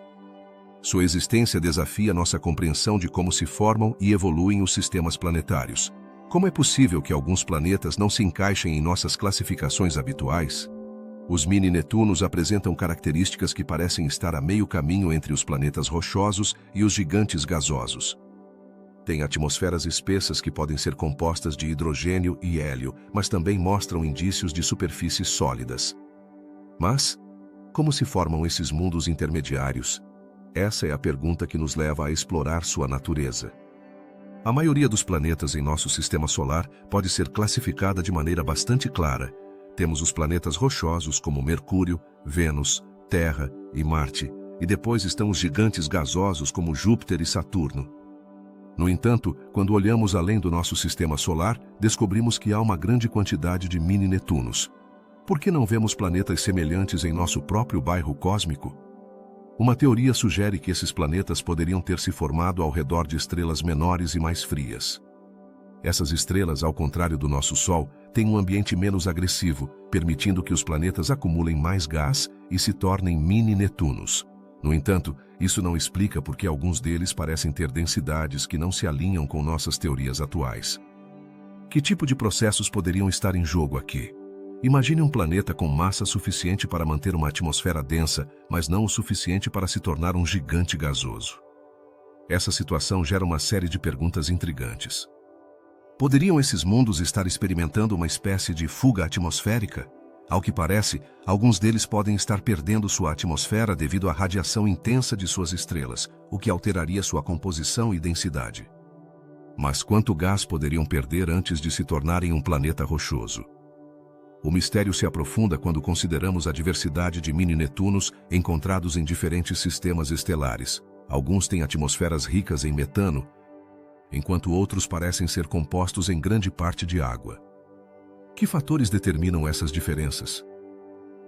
Sua existência desafia nossa compreensão de como se formam e evoluem os sistemas planetários. Como é possível que alguns planetas não se encaixem em nossas classificações habituais? Os mini-Netunos apresentam características que parecem estar a meio caminho entre os planetas rochosos e os gigantes gasosos. Têm atmosferas espessas que podem ser compostas de hidrogênio e hélio, mas também mostram indícios de superfícies sólidas. Mas, como se formam esses mundos intermediários? Essa é a pergunta que nos leva a explorar sua natureza. A maioria dos planetas em nosso sistema solar pode ser classificada de maneira bastante clara. Temos os planetas rochosos como Mercúrio, Vênus, Terra e Marte, e depois estão os gigantes gasosos como Júpiter e Saturno. No entanto, quando olhamos além do nosso sistema solar, descobrimos que há uma grande quantidade de mini-Netunos. Por que não vemos planetas semelhantes em nosso próprio bairro cósmico? Uma teoria sugere que esses planetas poderiam ter se formado ao redor de estrelas menores e mais frias. Essas estrelas, ao contrário do nosso Sol, têm um ambiente menos agressivo, permitindo que os planetas acumulem mais gás e se tornem mini-Netunos. No entanto, isso não explica por que alguns deles parecem ter densidades que não se alinham com nossas teorias atuais. Que tipo de processos poderiam estar em jogo aqui? Imagine um planeta com massa suficiente para manter uma atmosfera densa, mas não o suficiente para se tornar um gigante gasoso. Essa situação gera uma série de perguntas intrigantes. Poderiam esses mundos estar experimentando uma espécie de fuga atmosférica? Ao que parece, alguns deles podem estar perdendo sua atmosfera devido à radiação intensa de suas estrelas, o que alteraria sua composição e densidade. Mas quanto gás poderiam perder antes de se tornarem um planeta rochoso? O mistério se aprofunda quando consideramos a diversidade de mini-Netunos encontrados em diferentes sistemas estelares. Alguns têm atmosferas ricas em metano, enquanto outros parecem ser compostos em grande parte de água. Que fatores determinam essas diferenças?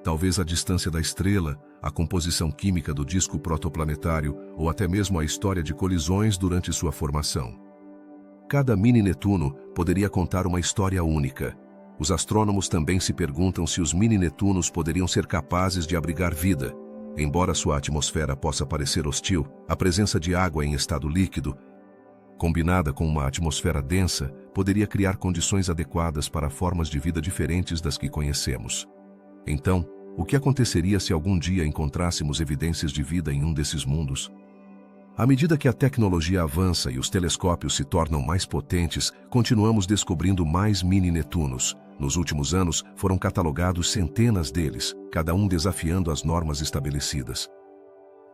Talvez a distância da estrela, a composição química do disco protoplanetário ou até mesmo a história de colisões durante sua formação. Cada mini-Netuno poderia contar uma história única. Os astrônomos também se perguntam se os mini-Netunos poderiam ser capazes de abrigar vida. Embora sua atmosfera possa parecer hostil, a presença de água em estado líquido, combinada com uma atmosfera densa, poderia criar condições adequadas para formas de vida diferentes das que conhecemos. Então, o que aconteceria se algum dia encontrássemos evidências de vida em um desses mundos? À medida que a tecnologia avança e os telescópios se tornam mais potentes, continuamos descobrindo mais mini-Netunos. Nos últimos anos, foram catalogados centenas deles, cada um desafiando as normas estabelecidas.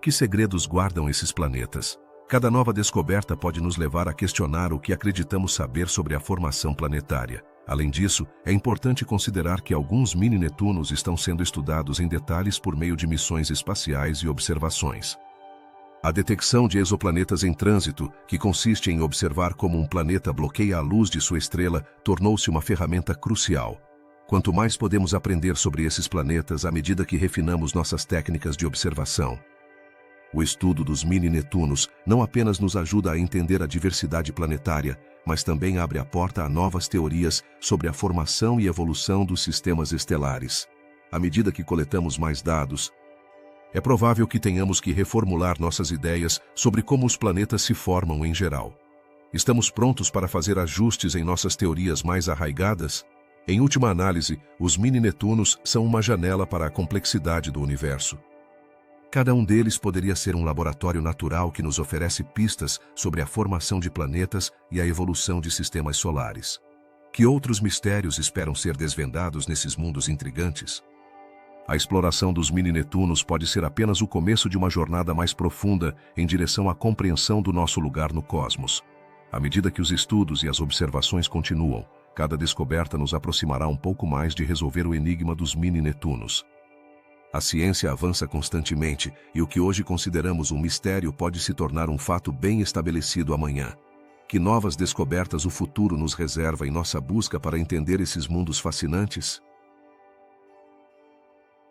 Que segredos guardam esses planetas? Cada nova descoberta pode nos levar a questionar o que acreditamos saber sobre a formação planetária. Além disso, é importante considerar que alguns mini-Netunos estão sendo estudados em detalhes por meio de missões espaciais e observações. A detecção de exoplanetas em trânsito, que consiste em observar como um planeta bloqueia a luz de sua estrela, tornou-se uma ferramenta crucial. Quanto mais podemos aprender sobre esses planetas à medida que refinamos nossas técnicas de observação. O estudo dos mini-Netunos não apenas nos ajuda a entender a diversidade planetária, mas também abre a porta a novas teorias sobre a formação e evolução dos sistemas estelares. À medida que coletamos mais dados, é provável que tenhamos que reformular nossas ideias sobre como os planetas se formam em geral. Estamos prontos para fazer ajustes em nossas teorias mais arraigadas? Em última análise, os mini-Netunos são uma janela para a complexidade do universo. Cada um deles poderia ser um laboratório natural que nos oferece pistas sobre a formação de planetas e a evolução de sistemas solares. Que outros mistérios esperam ser desvendados nesses mundos intrigantes? A exploração dos mini-Netunos pode ser apenas o começo de uma jornada mais profunda em direção à compreensão do nosso lugar no cosmos. À medida que os estudos e as observações continuam, cada descoberta nos aproximará um pouco mais de resolver o enigma dos mini-Netunos. A ciência avança constantemente e o que hoje consideramos um mistério pode se tornar um fato bem estabelecido amanhã. Que novas descobertas o futuro nos reserva em nossa busca para entender esses mundos fascinantes?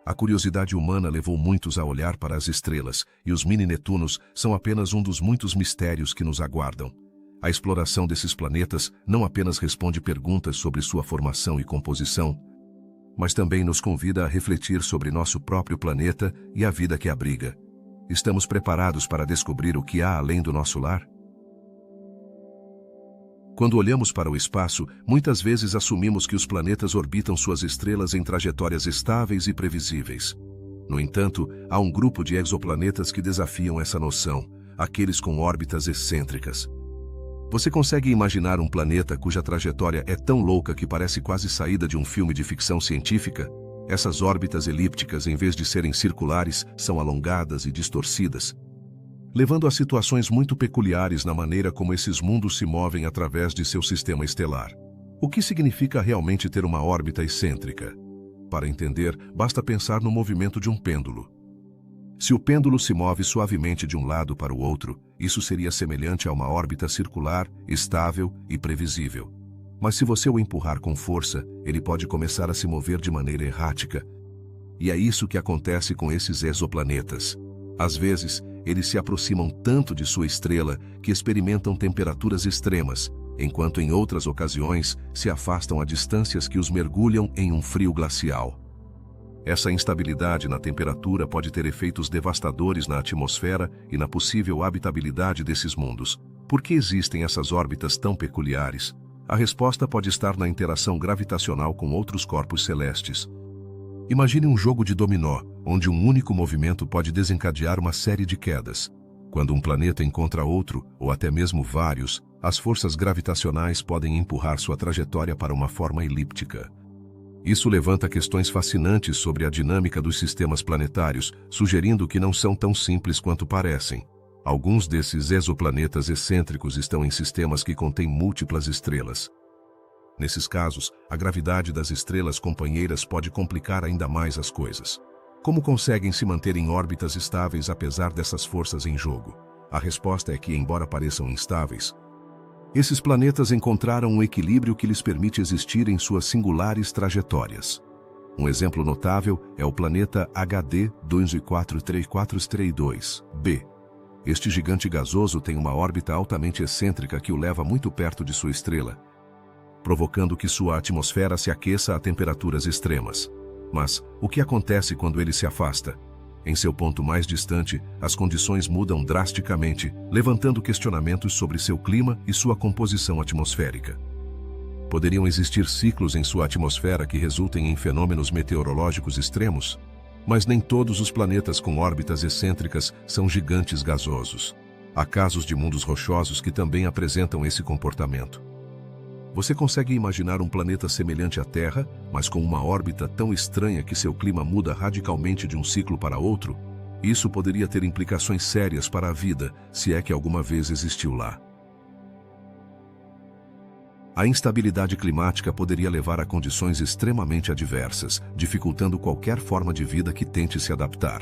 A curiosidade humana levou muitos a olhar para as estrelas, e os mini-Netunos são apenas um dos muitos mistérios que nos aguardam. A exploração desses planetas não apenas responde perguntas sobre sua formação e composição, mas também nos convida a refletir sobre nosso próprio planeta e a vida que abriga. Estamos preparados para descobrir o que há além do nosso lar? Quando olhamos para o espaço, muitas vezes assumimos que os planetas orbitam suas estrelas em trajetórias estáveis e previsíveis. No entanto, há um grupo de exoplanetas que desafiam essa noção, aqueles com órbitas excêntricas. Você consegue imaginar um planeta cuja trajetória é tão louca que parece quase saída de um filme de ficção científica? Essas órbitas elípticas, em vez de serem circulares, são alongadas e distorcidas, levando a situações muito peculiares na maneira como esses mundos se movem através de seu sistema estelar. O que significa realmente ter uma órbita excêntrica? Para entender, basta pensar no movimento de um pêndulo. Se o pêndulo se move suavemente de um lado para o outro, isso seria semelhante a uma órbita circular, estável e previsível. Mas se você o empurrar com força, ele pode começar a se mover de maneira errática. E é isso que acontece com esses exoplanetas. Às vezes, eles se aproximam tanto de sua estrela que experimentam temperaturas extremas, enquanto em outras ocasiões se afastam a distâncias que os mergulham em um frio glacial. Essa instabilidade na temperatura pode ter efeitos devastadores na atmosfera e na possível habitabilidade desses mundos. Por que existem essas órbitas tão peculiares? A resposta pode estar na interação gravitacional com outros corpos celestes. Imagine um jogo de dominó, onde um único movimento pode desencadear uma série de quedas. Quando um planeta encontra outro, ou até mesmo vários, as forças gravitacionais podem empurrar sua trajetória para uma forma elíptica. Isso levanta questões fascinantes sobre a dinâmica dos sistemas planetários, sugerindo que não são tão simples quanto parecem. Alguns desses exoplanetas excêntricos estão em sistemas que contêm múltiplas estrelas. Nesses casos, a gravidade das estrelas companheiras pode complicar ainda mais as coisas. Como conseguem se manter em órbitas estáveis apesar dessas forças em jogo? A resposta é que, embora pareçam instáveis, esses planetas encontraram um equilíbrio que lhes permite existir em suas singulares trajetórias. Um exemplo notável é o planeta HD 24342b. Este gigante gasoso tem uma órbita altamente excêntrica que o leva muito perto de sua estrela, provocando que sua atmosfera se aqueça a temperaturas extremas. Mas, o que acontece quando ele se afasta? Em seu ponto mais distante, as condições mudam drasticamente, levantando questionamentos sobre seu clima e sua composição atmosférica. Poderiam existir ciclos em sua atmosfera que resultem em fenômenos meteorológicos extremos? Mas nem todos os planetas com órbitas excêntricas são gigantes gasosos. Há casos de mundos rochosos que também apresentam esse comportamento. Você consegue imaginar um planeta semelhante à Terra, mas com uma órbita tão estranha que seu clima muda radicalmente de um ciclo para outro? Isso poderia ter implicações sérias para a vida, se é que alguma vez existiu lá. A instabilidade climática poderia levar a condições extremamente adversas, dificultando qualquer forma de vida que tente se adaptar.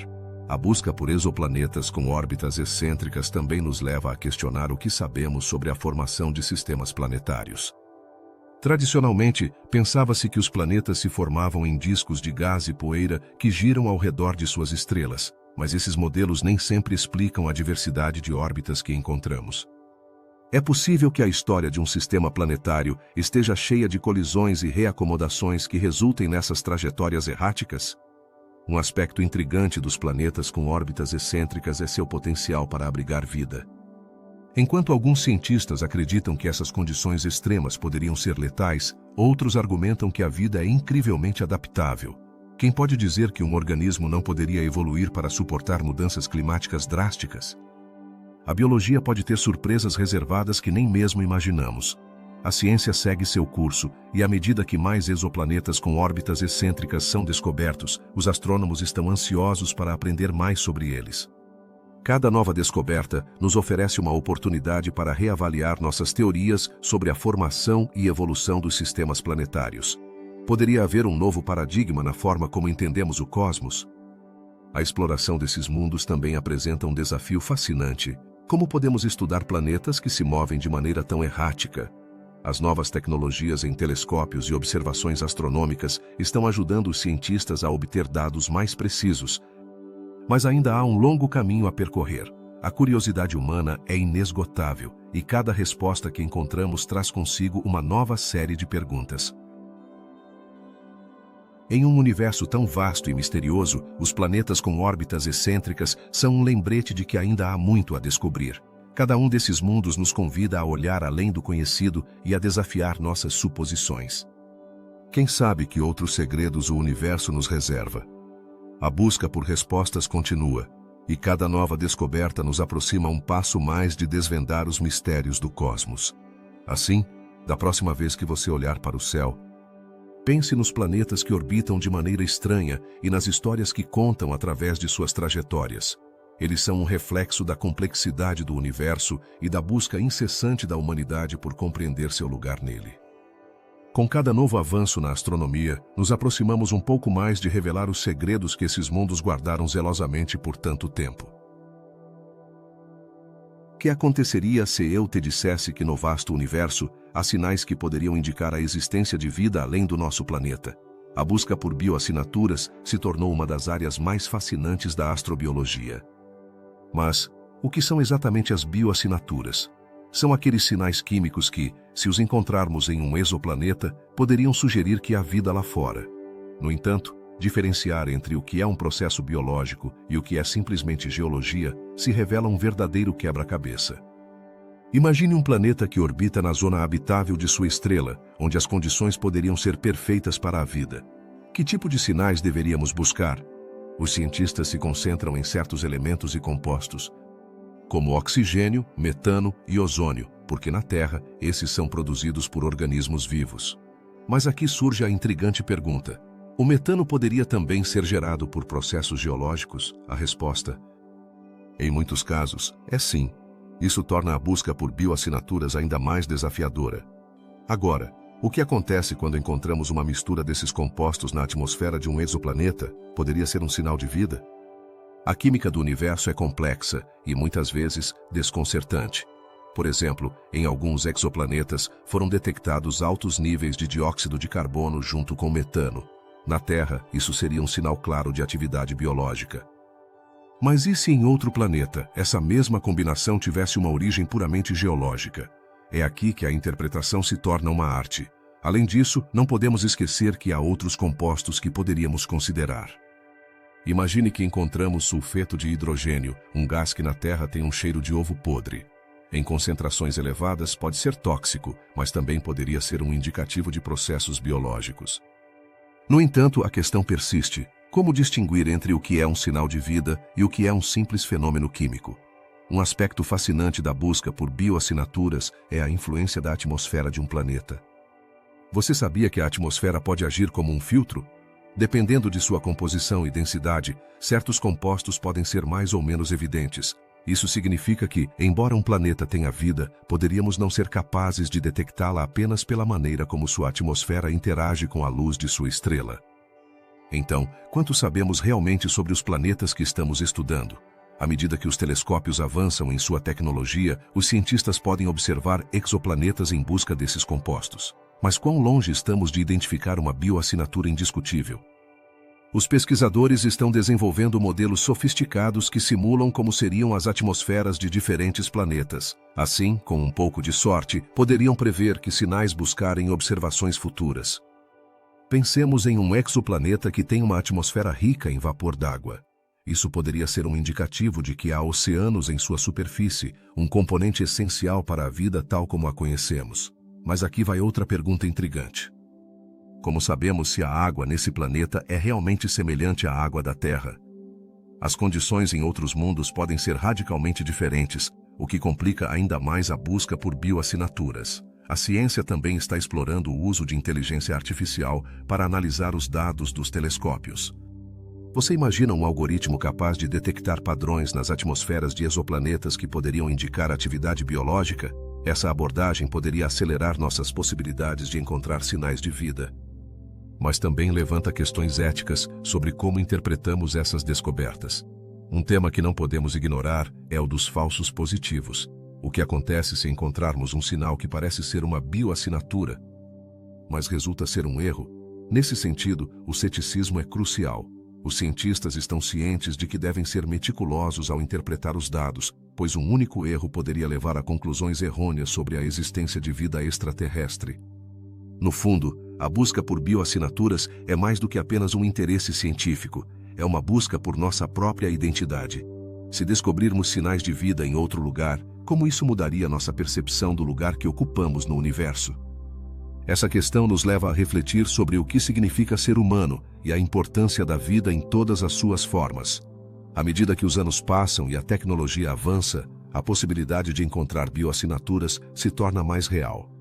A busca por exoplanetas com órbitas excêntricas também nos leva a questionar o que sabemos sobre a formação de sistemas planetários. Tradicionalmente, pensava-se que os planetas se formavam em discos de gás e poeira que giram ao redor de suas estrelas, mas esses modelos nem sempre explicam a diversidade de órbitas que encontramos. É possível que a história de um sistema planetário esteja cheia de colisões e reacomodações que resultem nessas trajetórias erráticas? Um aspecto intrigante dos planetas com órbitas excêntricas é seu potencial para abrigar vida. Enquanto alguns cientistas acreditam que essas condições extremas poderiam ser letais, outros argumentam que a vida é incrivelmente adaptável. Quem pode dizer que um organismo não poderia evoluir para suportar mudanças climáticas drásticas? A biologia pode ter surpresas reservadas que nem mesmo imaginamos. A ciência segue seu curso, e à medida que mais exoplanetas com órbitas excêntricas são descobertos, os astrônomos estão ansiosos para aprender mais sobre eles. Cada nova descoberta nos oferece uma oportunidade para reavaliar nossas teorias sobre a formação e evolução dos sistemas planetários. Poderia haver um novo paradigma na forma como entendemos o cosmos? A exploração desses mundos também apresenta um desafio fascinante. Como podemos estudar planetas que se movem de maneira tão errática? As novas tecnologias em telescópios e observações astronômicas estão ajudando os cientistas a obter dados mais precisos. Mas ainda há um longo caminho a percorrer. A curiosidade humana é inesgotável, e cada resposta que encontramos traz consigo uma nova série de perguntas. Em um universo tão vasto e misterioso, os planetas com órbitas excêntricas são um lembrete de que ainda há muito a descobrir. Cada um desses mundos nos convida a olhar além do conhecido e a desafiar nossas suposições. Quem sabe que outros segredos o universo nos reserva? A busca por respostas continua, e cada nova descoberta nos aproxima um passo mais de desvendar os mistérios do cosmos. Assim, da próxima vez que você olhar para o céu, pense nos planetas que orbitam de maneira estranha e nas histórias que contam através de suas trajetórias. Eles são um reflexo da complexidade do universo e da busca incessante da humanidade por compreender seu lugar nele. Com cada novo avanço na astronomia, nos aproximamos um pouco mais de revelar os segredos que esses mundos guardaram zelosamente por tanto tempo. O que aconteceria se eu te dissesse que no vasto universo há sinais que poderiam indicar a existência de vida além do nosso planeta? A busca por bioassinaturas se tornou uma das áreas mais fascinantes da astrobiologia. Mas, o que são exatamente as bioassinaturas? São aqueles sinais químicos que, se os encontrarmos em um exoplaneta, poderiam sugerir que há vida lá fora. No entanto, diferenciar entre o que é um processo biológico e o que é simplesmente geologia se revela um verdadeiro quebra-cabeça. Imagine um planeta que orbita na zona habitável de sua estrela, onde as condições poderiam ser perfeitas para a vida. Que tipo de sinais deveríamos buscar? Os cientistas se concentram em certos elementos e compostos, como oxigênio, metano e ozônio, porque na Terra esses são produzidos por organismos vivos. Mas aqui surge a intrigante pergunta: o metano poderia também ser gerado por processos geológicos? A resposta, em muitos casos, é sim. Isso torna a busca por bioassinaturas ainda mais desafiadora. Agora, o que acontece quando encontramos uma mistura desses compostos na atmosfera de um exoplaneta? Poderia ser um sinal de vida? A química do universo é complexa e, muitas vezes, desconcertante. Por exemplo, em alguns exoplanetas foram detectados altos níveis de dióxido de carbono junto com metano. Na Terra, isso seria um sinal claro de atividade biológica. Mas e se em outro planeta, essa mesma combinação tivesse uma origem puramente geológica? É aqui que a interpretação se torna uma arte. Além disso, não podemos esquecer que há outros compostos que poderíamos considerar. Imagine que encontramos sulfeto de hidrogênio, um gás que na Terra tem um cheiro de ovo podre. Em concentrações elevadas pode ser tóxico, mas também poderia ser um indicativo de processos biológicos. No entanto, a questão persiste. Como distinguir entre o que é um sinal de vida e o que é um simples fenômeno químico? Um aspecto fascinante da busca por bioassinaturas é a influência da atmosfera de um planeta. Você sabia que a atmosfera pode agir como um filtro? Dependendo de sua composição e densidade, certos compostos podem ser mais ou menos evidentes. Isso significa que, embora um planeta tenha vida, poderíamos não ser capazes de detectá-la apenas pela maneira como sua atmosfera interage com a luz de sua estrela. Então, quanto sabemos realmente sobre os planetas que estamos estudando? À medida que os telescópios avançam em sua tecnologia, os cientistas podem observar exoplanetas em busca desses compostos. Mas quão longe estamos de identificar uma bioassinatura indiscutível? Os pesquisadores estão desenvolvendo modelos sofisticados que simulam como seriam as atmosferas de diferentes planetas. Assim, com um pouco de sorte, poderiam prever que sinais buscar em observações futuras. Pensemos em um exoplaneta que tem uma atmosfera rica em vapor d'água. Isso poderia ser um indicativo de que há oceanos em sua superfície, um componente essencial para a vida tal como a conhecemos. Mas aqui vai outra pergunta intrigante. Como sabemos se a água nesse planeta é realmente semelhante à água da Terra? As condições em outros mundos podem ser radicalmente diferentes, o que complica ainda mais a busca por bioassinaturas. A ciência também está explorando o uso de inteligência artificial para analisar os dados dos telescópios. Você imagina um algoritmo capaz de detectar padrões nas atmosferas de exoplanetas que poderiam indicar atividade biológica? Essa abordagem poderia acelerar nossas possibilidades de encontrar sinais de vida. Mas também levanta questões éticas sobre como interpretamos essas descobertas. Um tema que não podemos ignorar é o dos falsos positivos. O que acontece se encontrarmos um sinal que parece ser uma bioassinatura, mas resulta ser um erro? Nesse sentido, o ceticismo é crucial. Os cientistas estão cientes de que devem ser meticulosos ao interpretar os dados, pois um único erro poderia levar a conclusões errôneas sobre a existência de vida extraterrestre. No fundo, a busca por bioassinaturas é mais do que apenas um interesse científico, é uma busca por nossa própria identidade. Se descobrirmos sinais de vida em outro lugar, como isso mudaria nossa percepção do lugar que ocupamos no universo? Essa questão nos leva a refletir sobre o que significa ser humano e a importância da vida em todas as suas formas. À medida que os anos passam e a tecnologia avança, a possibilidade de encontrar bioassinaturas se torna mais real.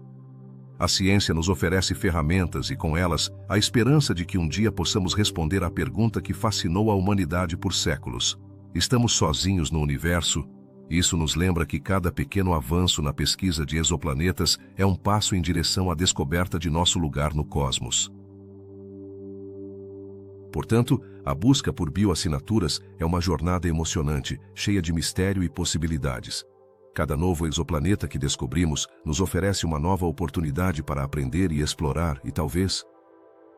A ciência nos oferece ferramentas e, com elas, a esperança de que um dia possamos responder à pergunta que fascinou a humanidade por séculos: estamos sozinhos no universo? Isso nos lembra que cada pequeno avanço na pesquisa de exoplanetas é um passo em direção à descoberta de nosso lugar no cosmos. Portanto, a busca por bioassinaturas é uma jornada emocionante, cheia de mistério e possibilidades. Cada novo exoplaneta que descobrimos nos oferece uma nova oportunidade para aprender e explorar e talvez,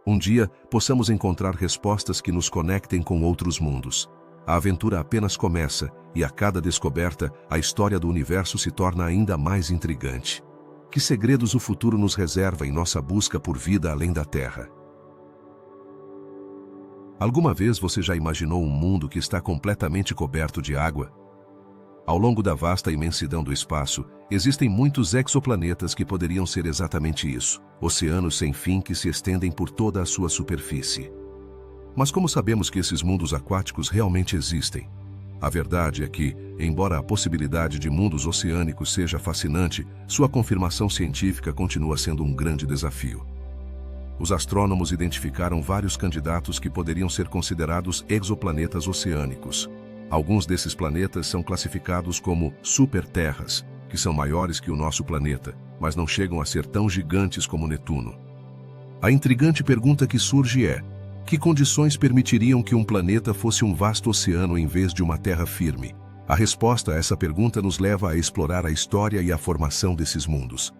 um dia, possamos encontrar respostas que nos conectem com outros mundos. A aventura apenas começa, e a cada descoberta, a história do universo se torna ainda mais intrigante. Que segredos o futuro nos reserva em nossa busca por vida além da Terra? Alguma vez você já imaginou um mundo que está completamente coberto de água? Ao longo da vasta imensidão do espaço, existem muitos exoplanetas que poderiam ser exatamente isso, oceanos sem fim que se estendem por toda a sua superfície. Mas como sabemos que esses mundos aquáticos realmente existem? A verdade é que, embora a possibilidade de mundos oceânicos seja fascinante, sua confirmação científica continua sendo um grande desafio. Os astrônomos identificaram vários candidatos que poderiam ser considerados exoplanetas oceânicos. Alguns desses planetas são classificados como superterras, que são maiores que o nosso planeta, mas não chegam a ser tão gigantes como Netuno. A intrigante pergunta que surge é: que condições permitiriam que um planeta fosse um vasto oceano em vez de uma terra firme? A resposta a essa pergunta nos leva a explorar a história e a formação desses mundos.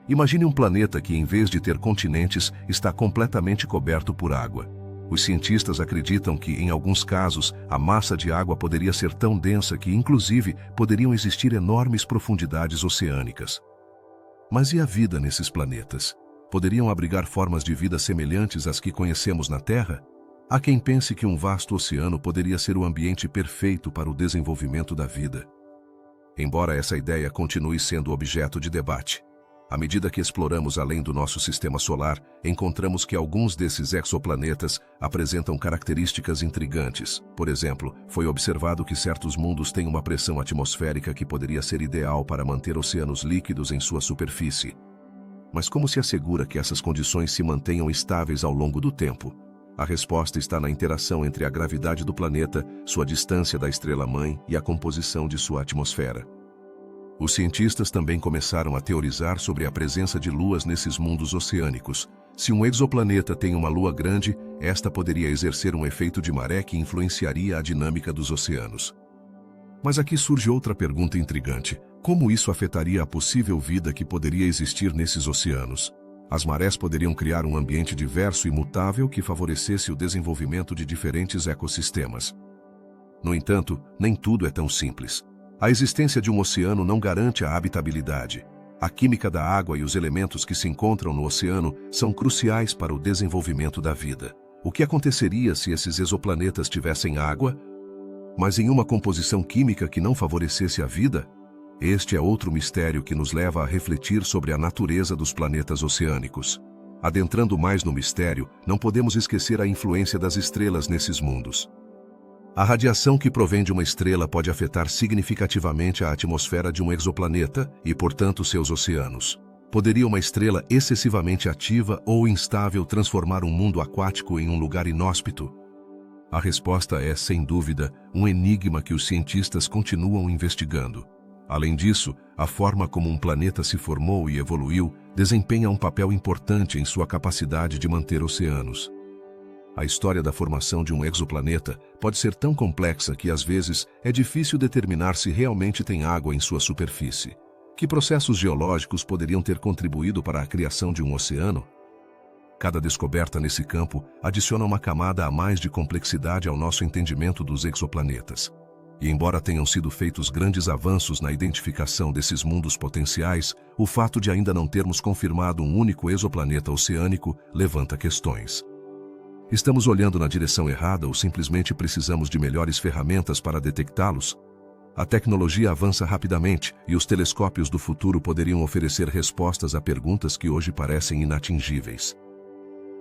Imagine um planeta que, em vez de ter continentes, está completamente coberto por água. Os cientistas acreditam que, em alguns casos, a massa de água poderia ser tão densa que, inclusive, poderiam existir enormes profundidades oceânicas. Mas e a vida nesses planetas? Poderiam abrigar formas de vida semelhantes às que conhecemos na Terra? Há quem pense que um vasto oceano poderia ser o ambiente perfeito para o desenvolvimento da vida. Embora essa ideia continue sendo objeto de debate, à medida que exploramos além do nosso sistema solar, encontramos que alguns desses exoplanetas apresentam características intrigantes. Por exemplo, foi observado que certos mundos têm uma pressão atmosférica que poderia ser ideal para manter oceanos líquidos em sua superfície. Mas como se assegura que essas condições se mantenham estáveis ao longo do tempo? A resposta está na interação entre a gravidade do planeta, sua distância da estrela-mãe e a composição de sua atmosfera. Os cientistas também começaram a teorizar sobre a presença de luas nesses mundos oceânicos. Se um exoplaneta tem uma lua grande, esta poderia exercer um efeito de maré que influenciaria a dinâmica dos oceanos. Mas aqui surge outra pergunta intrigante: como isso afetaria a possível vida que poderia existir nesses oceanos? As marés poderiam criar um ambiente diverso e mutável que favorecesse o desenvolvimento de diferentes ecossistemas. No entanto, nem tudo é tão simples. A existência de um oceano não garante a habitabilidade. A química da água e os elementos que se encontram no oceano são cruciais para o desenvolvimento da vida. O que aconteceria se esses exoplanetas tivessem água, mas em uma composição química que não favorecesse a vida? Este é outro mistério que nos leva a refletir sobre a natureza dos planetas oceânicos. Adentrando mais no mistério, não podemos esquecer a influência das estrelas nesses mundos. A radiação que provém de uma estrela pode afetar significativamente a atmosfera de um exoplaneta e, portanto, seus oceanos. Poderia uma estrela excessivamente ativa ou instável transformar um mundo aquático em um lugar inóspito? A resposta é, sem dúvida, um enigma que os cientistas continuam investigando. Além disso, a forma como um planeta se formou e evoluiu desempenha um papel importante em sua capacidade de manter oceanos. A história da formação de um exoplaneta pode ser tão complexa que, às vezes, é difícil determinar se realmente tem água em sua superfície. Que processos geológicos poderiam ter contribuído para a criação de um oceano? Cada descoberta nesse campo adiciona uma camada a mais de complexidade ao nosso entendimento dos exoplanetas. E embora tenham sido feitos grandes avanços na identificação desses mundos potenciais, o fato de ainda não termos confirmado um único exoplaneta oceânico levanta questões. Estamos olhando na direção errada ou simplesmente precisamos de melhores ferramentas para detectá-los? A tecnologia avança rapidamente e os telescópios do futuro poderiam oferecer respostas a perguntas que hoje parecem inatingíveis.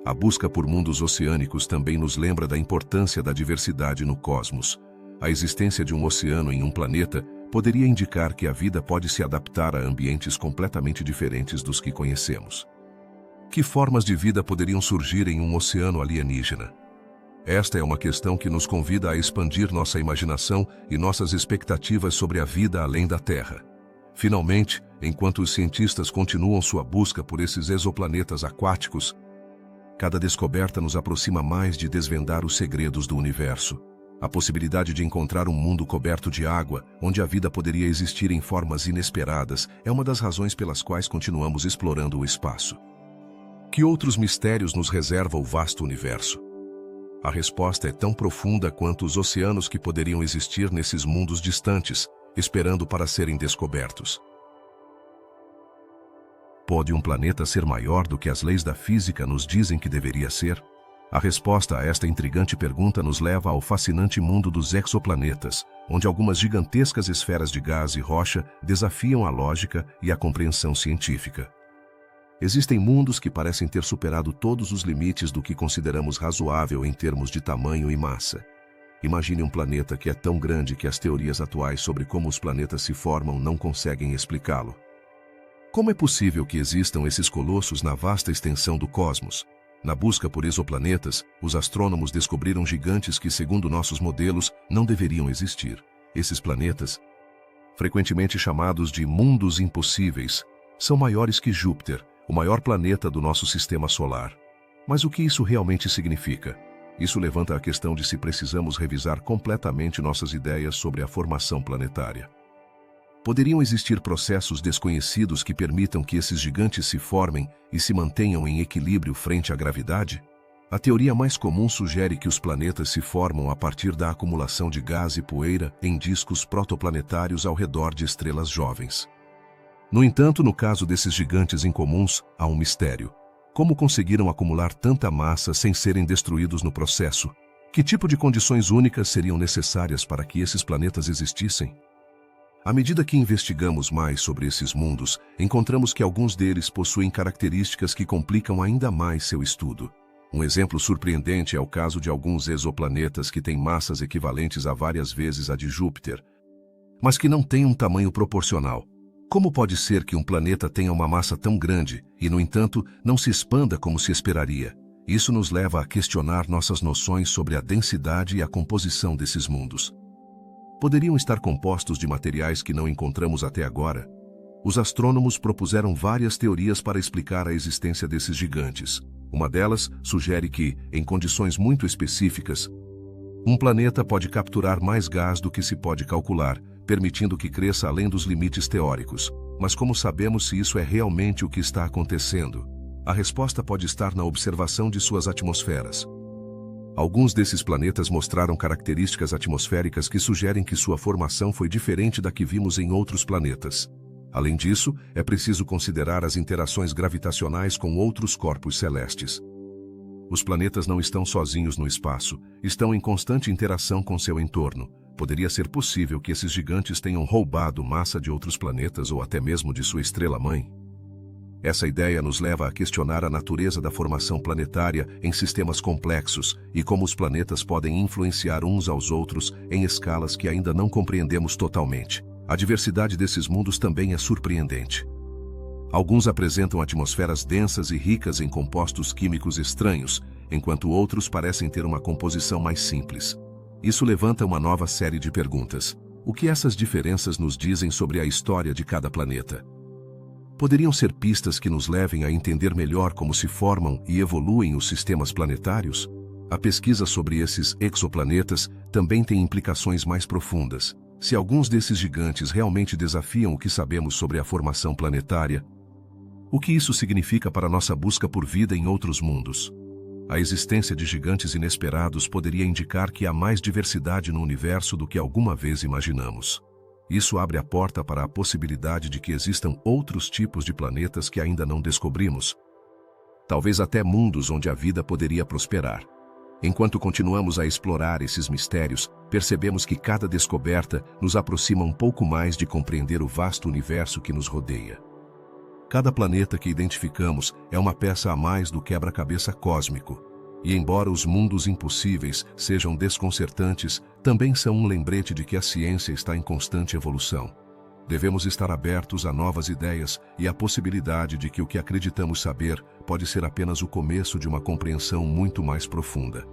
A busca por mundos oceânicos também nos lembra da importância da diversidade no cosmos. A existência de um oceano em um planeta poderia indicar que a vida pode se adaptar a ambientes completamente diferentes dos que conhecemos. Que formas de vida poderiam surgir em um oceano alienígena? Esta é uma questão que nos convida a expandir nossa imaginação e nossas expectativas sobre a vida além da Terra. Finalmente, enquanto os cientistas continuam sua busca por esses exoplanetas aquáticos, cada descoberta nos aproxima mais de desvendar os segredos do universo. A possibilidade de encontrar um mundo coberto de água, onde a vida poderia existir em formas inesperadas, é uma das razões pelas quais continuamos explorando o espaço. Que outros mistérios nos reserva o vasto universo? A resposta é tão profunda quanto os oceanos que poderiam existir nesses mundos distantes, esperando para serem descobertos. Pode um planeta ser maior do que as leis da física nos dizem que deveria ser? A resposta a esta intrigante pergunta nos leva ao fascinante mundo dos exoplanetas, onde algumas gigantescas esferas de gás e rocha desafiam a lógica e a compreensão científica. Existem mundos que parecem ter superado todos os limites do que consideramos razoável em termos de tamanho e massa. Imagine um planeta que é tão grande que as teorias atuais sobre como os planetas se formam não conseguem explicá-lo. Como é possível que existam esses colossos na vasta extensão do cosmos? Na busca por exoplanetas, os astrônomos descobriram gigantes que, segundo nossos modelos, não deveriam existir. Esses planetas, frequentemente chamados de mundos impossíveis, são maiores que Júpiter, o maior planeta do nosso sistema solar. Mas o que isso realmente significa? Isso levanta a questão de se precisamos revisar completamente nossas ideias sobre a formação planetária. Poderiam existir processos desconhecidos que permitam que esses gigantes se formem e se mantenham em equilíbrio frente à gravidade? A teoria mais comum sugere que os planetas se formam a partir da acumulação de gás e poeira em discos protoplanetários ao redor de estrelas jovens. No entanto, no caso desses gigantes incomuns, há um mistério. Como conseguiram acumular tanta massa sem serem destruídos no processo? Que tipo de condições únicas seriam necessárias para que esses planetas existissem? À medida que investigamos mais sobre esses mundos, encontramos que alguns deles possuem características que complicam ainda mais seu estudo. Um exemplo surpreendente é o caso de alguns exoplanetas que têm massas equivalentes a várias vezes a de Júpiter, mas que não têm um tamanho proporcional. Como pode ser que um planeta tenha uma massa tão grande e, no entanto, não se expanda como se esperaria? Isso nos leva a questionar nossas noções sobre a densidade e a composição desses mundos. Poderiam estar compostos de materiais que não encontramos até agora? Os astrônomos propuseram várias teorias para explicar a existência desses gigantes. Uma delas sugere que, em condições muito específicas, um planeta pode capturar mais gás do que se pode calcular, permitindo que cresça além dos limites teóricos. Mas como sabemos se isso é realmente o que está acontecendo? A resposta pode estar na observação de suas atmosferas. Alguns desses planetas mostraram características atmosféricas que sugerem que sua formação foi diferente da que vimos em outros planetas. Além disso, é preciso considerar as interações gravitacionais com outros corpos celestes. Os planetas não estão sozinhos no espaço, estão em constante interação com seu entorno. Poderia ser possível que esses gigantes tenham roubado massa de outros planetas ou até mesmo de sua estrela-mãe? Essa ideia nos leva a questionar a natureza da formação planetária em sistemas complexos e como os planetas podem influenciar uns aos outros em escalas que ainda não compreendemos totalmente. A diversidade desses mundos também é surpreendente. Alguns apresentam atmosferas densas e ricas em compostos químicos estranhos, enquanto outros parecem ter uma composição mais simples. Isso levanta uma nova série de perguntas. O que essas diferenças nos dizem sobre a história de cada planeta? Poderiam ser pistas que nos levem a entender melhor como se formam e evoluem os sistemas planetários? A pesquisa sobre esses exoplanetas também tem implicações mais profundas. Se alguns desses gigantes realmente desafiam o que sabemos sobre a formação planetária, o que isso significa para nossa busca por vida em outros mundos? A existência de gigantes inesperados poderia indicar que há mais diversidade no universo do que alguma vez imaginamos. Isso abre a porta para a possibilidade de que existam outros tipos de planetas que ainda não descobrimos. Talvez até mundos onde a vida poderia prosperar. Enquanto continuamos a explorar esses mistérios, percebemos que cada descoberta nos aproxima um pouco mais de compreender o vasto universo que nos rodeia. Cada planeta que identificamos é uma peça a mais do quebra-cabeça cósmico. E embora os mundos impossíveis sejam desconcertantes, também são um lembrete de que a ciência está em constante evolução. Devemos estar abertos a novas ideias e à possibilidade de que o que acreditamos saber pode ser apenas o começo de uma compreensão muito mais profunda.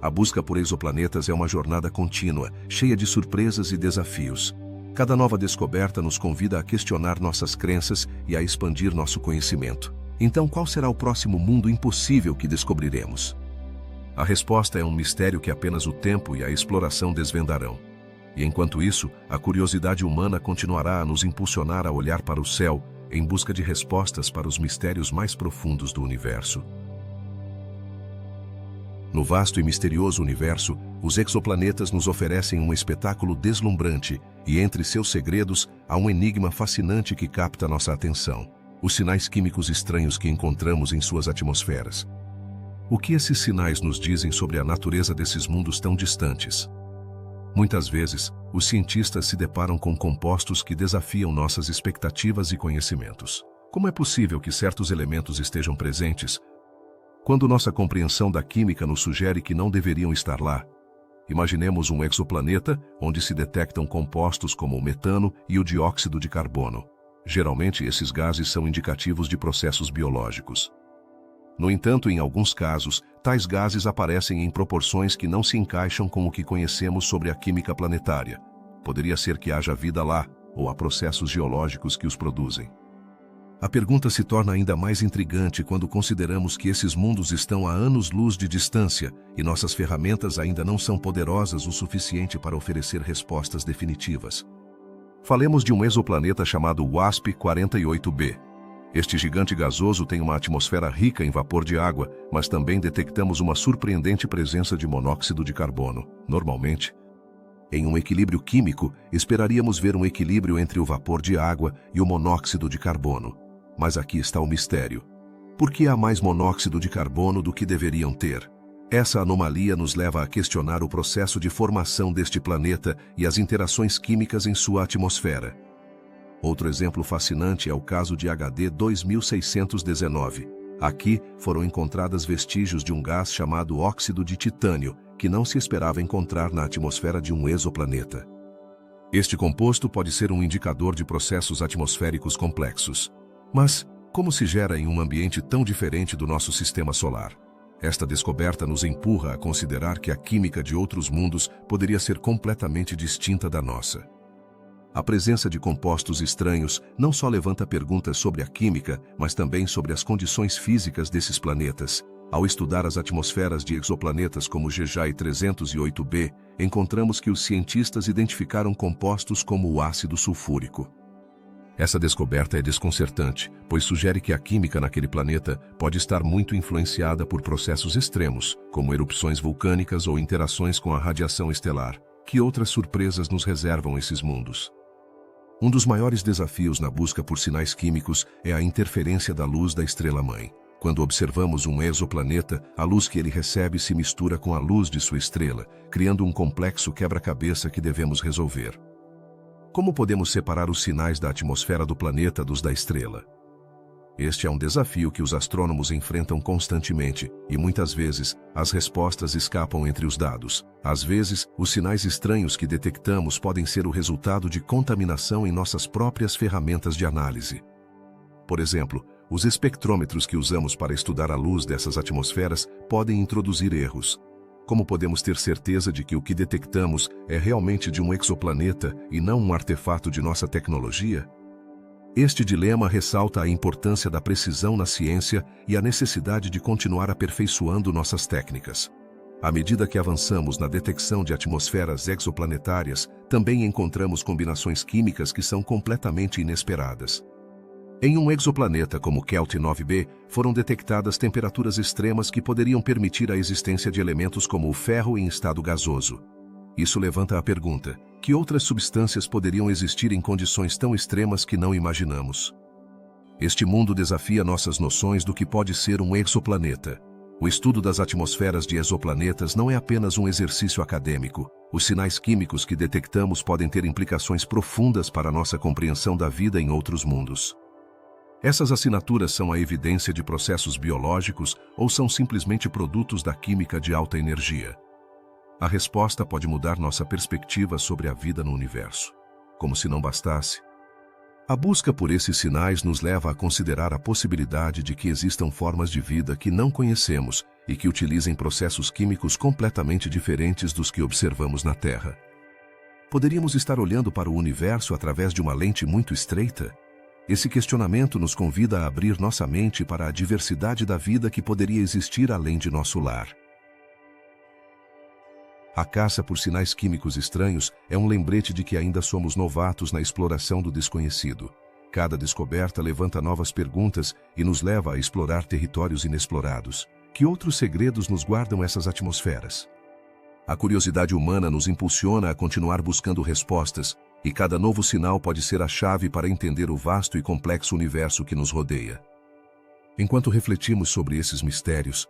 A busca por exoplanetas é uma jornada contínua, cheia de surpresas e desafios. Cada nova descoberta nos convida a questionar nossas crenças e a expandir nosso conhecimento. Então, qual será o próximo mundo impossível que descobriremos? A resposta é um mistério que apenas o tempo e a exploração desvendarão. E enquanto isso, a curiosidade humana continuará a nos impulsionar a olhar para o céu em busca de respostas para os mistérios mais profundos do universo. No vasto e misterioso universo, os exoplanetas nos oferecem um espetáculo deslumbrante e entre seus segredos há um enigma fascinante que capta nossa atenção: os sinais químicos estranhos que encontramos em suas atmosferas. O que esses sinais nos dizem sobre a natureza desses mundos tão distantes? Muitas vezes, os cientistas se deparam com compostos que desafiam nossas expectativas e conhecimentos. Como é possível que certos elementos estejam presentes quando nossa compreensão da química nos sugere que não deveriam estar lá? Imaginemos um exoplaneta onde se detectam compostos como o metano e o dióxido de carbono. Geralmente, esses gases são indicativos de processos biológicos. No entanto, em alguns casos, tais gases aparecem em proporções que não se encaixam com o que conhecemos sobre a química planetária. Poderia ser que haja vida lá, ou há processos geológicos que os produzem. A pergunta se torna ainda mais intrigante quando consideramos que esses mundos estão a anos-luz de distância e nossas ferramentas ainda não são poderosas o suficiente para oferecer respostas definitivas. Falemos de um exoplaneta chamado WASP-48b. Este gigante gasoso tem uma atmosfera rica em vapor de água, mas também detectamos uma surpreendente presença de monóxido de carbono. Normalmente, em um equilíbrio químico, esperaríamos ver um equilíbrio entre o vapor de água e o monóxido de carbono. Mas aqui está o mistério. Por que há mais monóxido de carbono do que deveriam ter? Essa anomalia nos leva a questionar o processo de formação deste planeta e as interações químicas em sua atmosfera. Outro exemplo fascinante é o caso de HD 2619. Aqui foram encontrados vestígios de um gás chamado óxido de titânio, que não se esperava encontrar na atmosfera de um exoplaneta. Este composto pode ser um indicador de processos atmosféricos complexos. Mas, como se gera em um ambiente tão diferente do nosso sistema solar? Esta descoberta nos empurra a considerar que a química de outros mundos poderia ser completamente distinta da nossa. A presença de compostos estranhos não só levanta perguntas sobre a química, mas também sobre as condições físicas desses planetas. Ao estudar as atmosferas de exoplanetas como GEJAI 308b, encontramos que os cientistas identificaram compostos como o ácido sulfúrico. Essa descoberta é desconcertante, pois sugere que a química naquele planeta pode estar muito influenciada por processos extremos, como erupções vulcânicas ou interações com a radiação estelar. Que outras surpresas nos reservam esses mundos? Um dos maiores desafios na busca por sinais químicos é a interferência da luz da estrela-mãe. Quando observamos um exoplaneta, a luz que ele recebe se mistura com a luz de sua estrela, criando um complexo quebra-cabeça que devemos resolver. Como podemos separar os sinais da atmosfera do planeta dos da estrela? Este é um desafio que os astrônomos enfrentam constantemente, e muitas vezes, as respostas escapam entre os dados. Às vezes, os sinais estranhos que detectamos podem ser o resultado de contaminação em nossas próprias ferramentas de análise. Por exemplo, os espectrômetros que usamos para estudar a luz dessas atmosferas podem introduzir erros. Como podemos ter certeza de que o que detectamos é realmente de um exoplaneta e não um artefato de nossa tecnologia? Este dilema ressalta a importância da precisão na ciência e a necessidade de continuar aperfeiçoando nossas técnicas. À medida que avançamos na detecção de atmosferas exoplanetárias, também encontramos combinações químicas que são completamente inesperadas. Em um exoplaneta como Kelt 9b, foram detectadas temperaturas extremas que poderiam permitir a existência de elementos como o ferro em estado gasoso. Isso levanta a pergunta: que outras substâncias poderiam existir em condições tão extremas que não imaginamos? Este mundo desafia nossas noções do que pode ser um exoplaneta. O estudo das atmosferas de exoplanetas não é apenas um exercício acadêmico. Os sinais químicos que detectamos podem ter implicações profundas para nossa compreensão da vida em outros mundos. Essas assinaturas são a evidência de processos biológicos ou são simplesmente produtos da química de alta energia? A resposta pode mudar nossa perspectiva sobre a vida no universo. Como se não bastasse, a busca por esses sinais nos leva a considerar a possibilidade de que existam formas de vida que não conhecemos e que utilizem processos químicos completamente diferentes dos que observamos na Terra. Poderíamos estar olhando para o universo através de uma lente muito estreita? Esse questionamento nos convida a abrir nossa mente para a diversidade da vida que poderia existir além de nosso lar. A caça por sinais químicos estranhos é um lembrete de que ainda somos novatos na exploração do desconhecido. Cada descoberta levanta novas perguntas e nos leva a explorar territórios inexplorados. Que outros segredos nos guardam essas atmosferas? A curiosidade humana nos impulsiona a continuar buscando respostas, e cada novo sinal pode ser a chave para entender o vasto e complexo universo que nos rodeia. Enquanto refletimos sobre esses mistérios,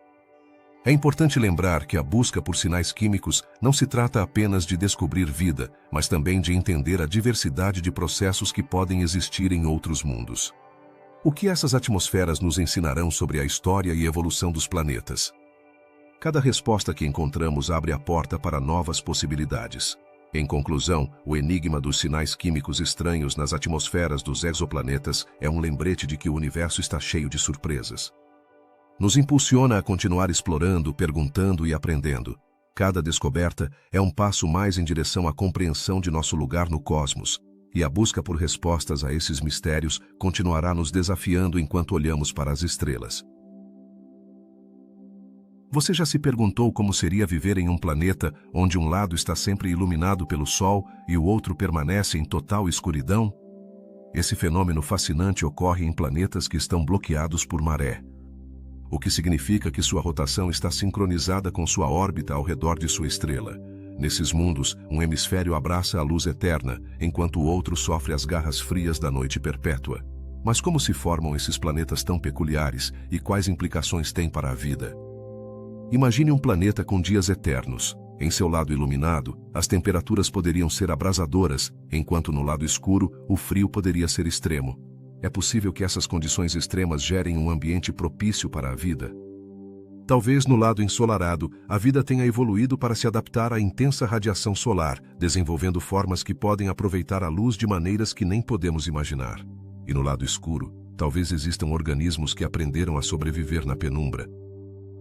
É importante lembrar que a busca por sinais químicos não se trata apenas de descobrir vida, mas também de entender a diversidade de processos que podem existir em outros mundos. O que essas atmosferas nos ensinarão sobre a história e evolução dos planetas? Cada resposta que encontramos abre a porta para novas possibilidades. Em conclusão, o enigma dos sinais químicos estranhos nas atmosferas dos exoplanetas é um lembrete de que o universo está cheio de surpresas. Nos impulsiona a continuar explorando, perguntando e aprendendo. Cada descoberta é um passo mais em direção à compreensão de nosso lugar no cosmos, e a busca por respostas a esses mistérios continuará nos desafiando enquanto olhamos para as estrelas. Você já se perguntou como seria viver em um planeta onde um lado está sempre iluminado pelo Sol e o outro permanece em total escuridão? Esse fenômeno fascinante ocorre em planetas que estão bloqueados por maré, o que significa que sua rotação está sincronizada com sua órbita ao redor de sua estrela. Nesses mundos, um hemisfério abraça a luz eterna, enquanto o outro sofre as garras frias da noite perpétua. Mas como se formam esses planetas tão peculiares e quais implicações têm para a vida? Imagine um planeta com dias eternos. Em seu lado iluminado, as temperaturas poderiam ser abrasadoras, enquanto no lado escuro, o frio poderia ser extremo. É possível que essas condições extremas gerem um ambiente propício para a vida. Talvez no lado ensolarado, a vida tenha evoluído para se adaptar à intensa radiação solar, desenvolvendo formas que podem aproveitar a luz de maneiras que nem podemos imaginar. E no lado escuro, talvez existam organismos que aprenderam a sobreviver na penumbra,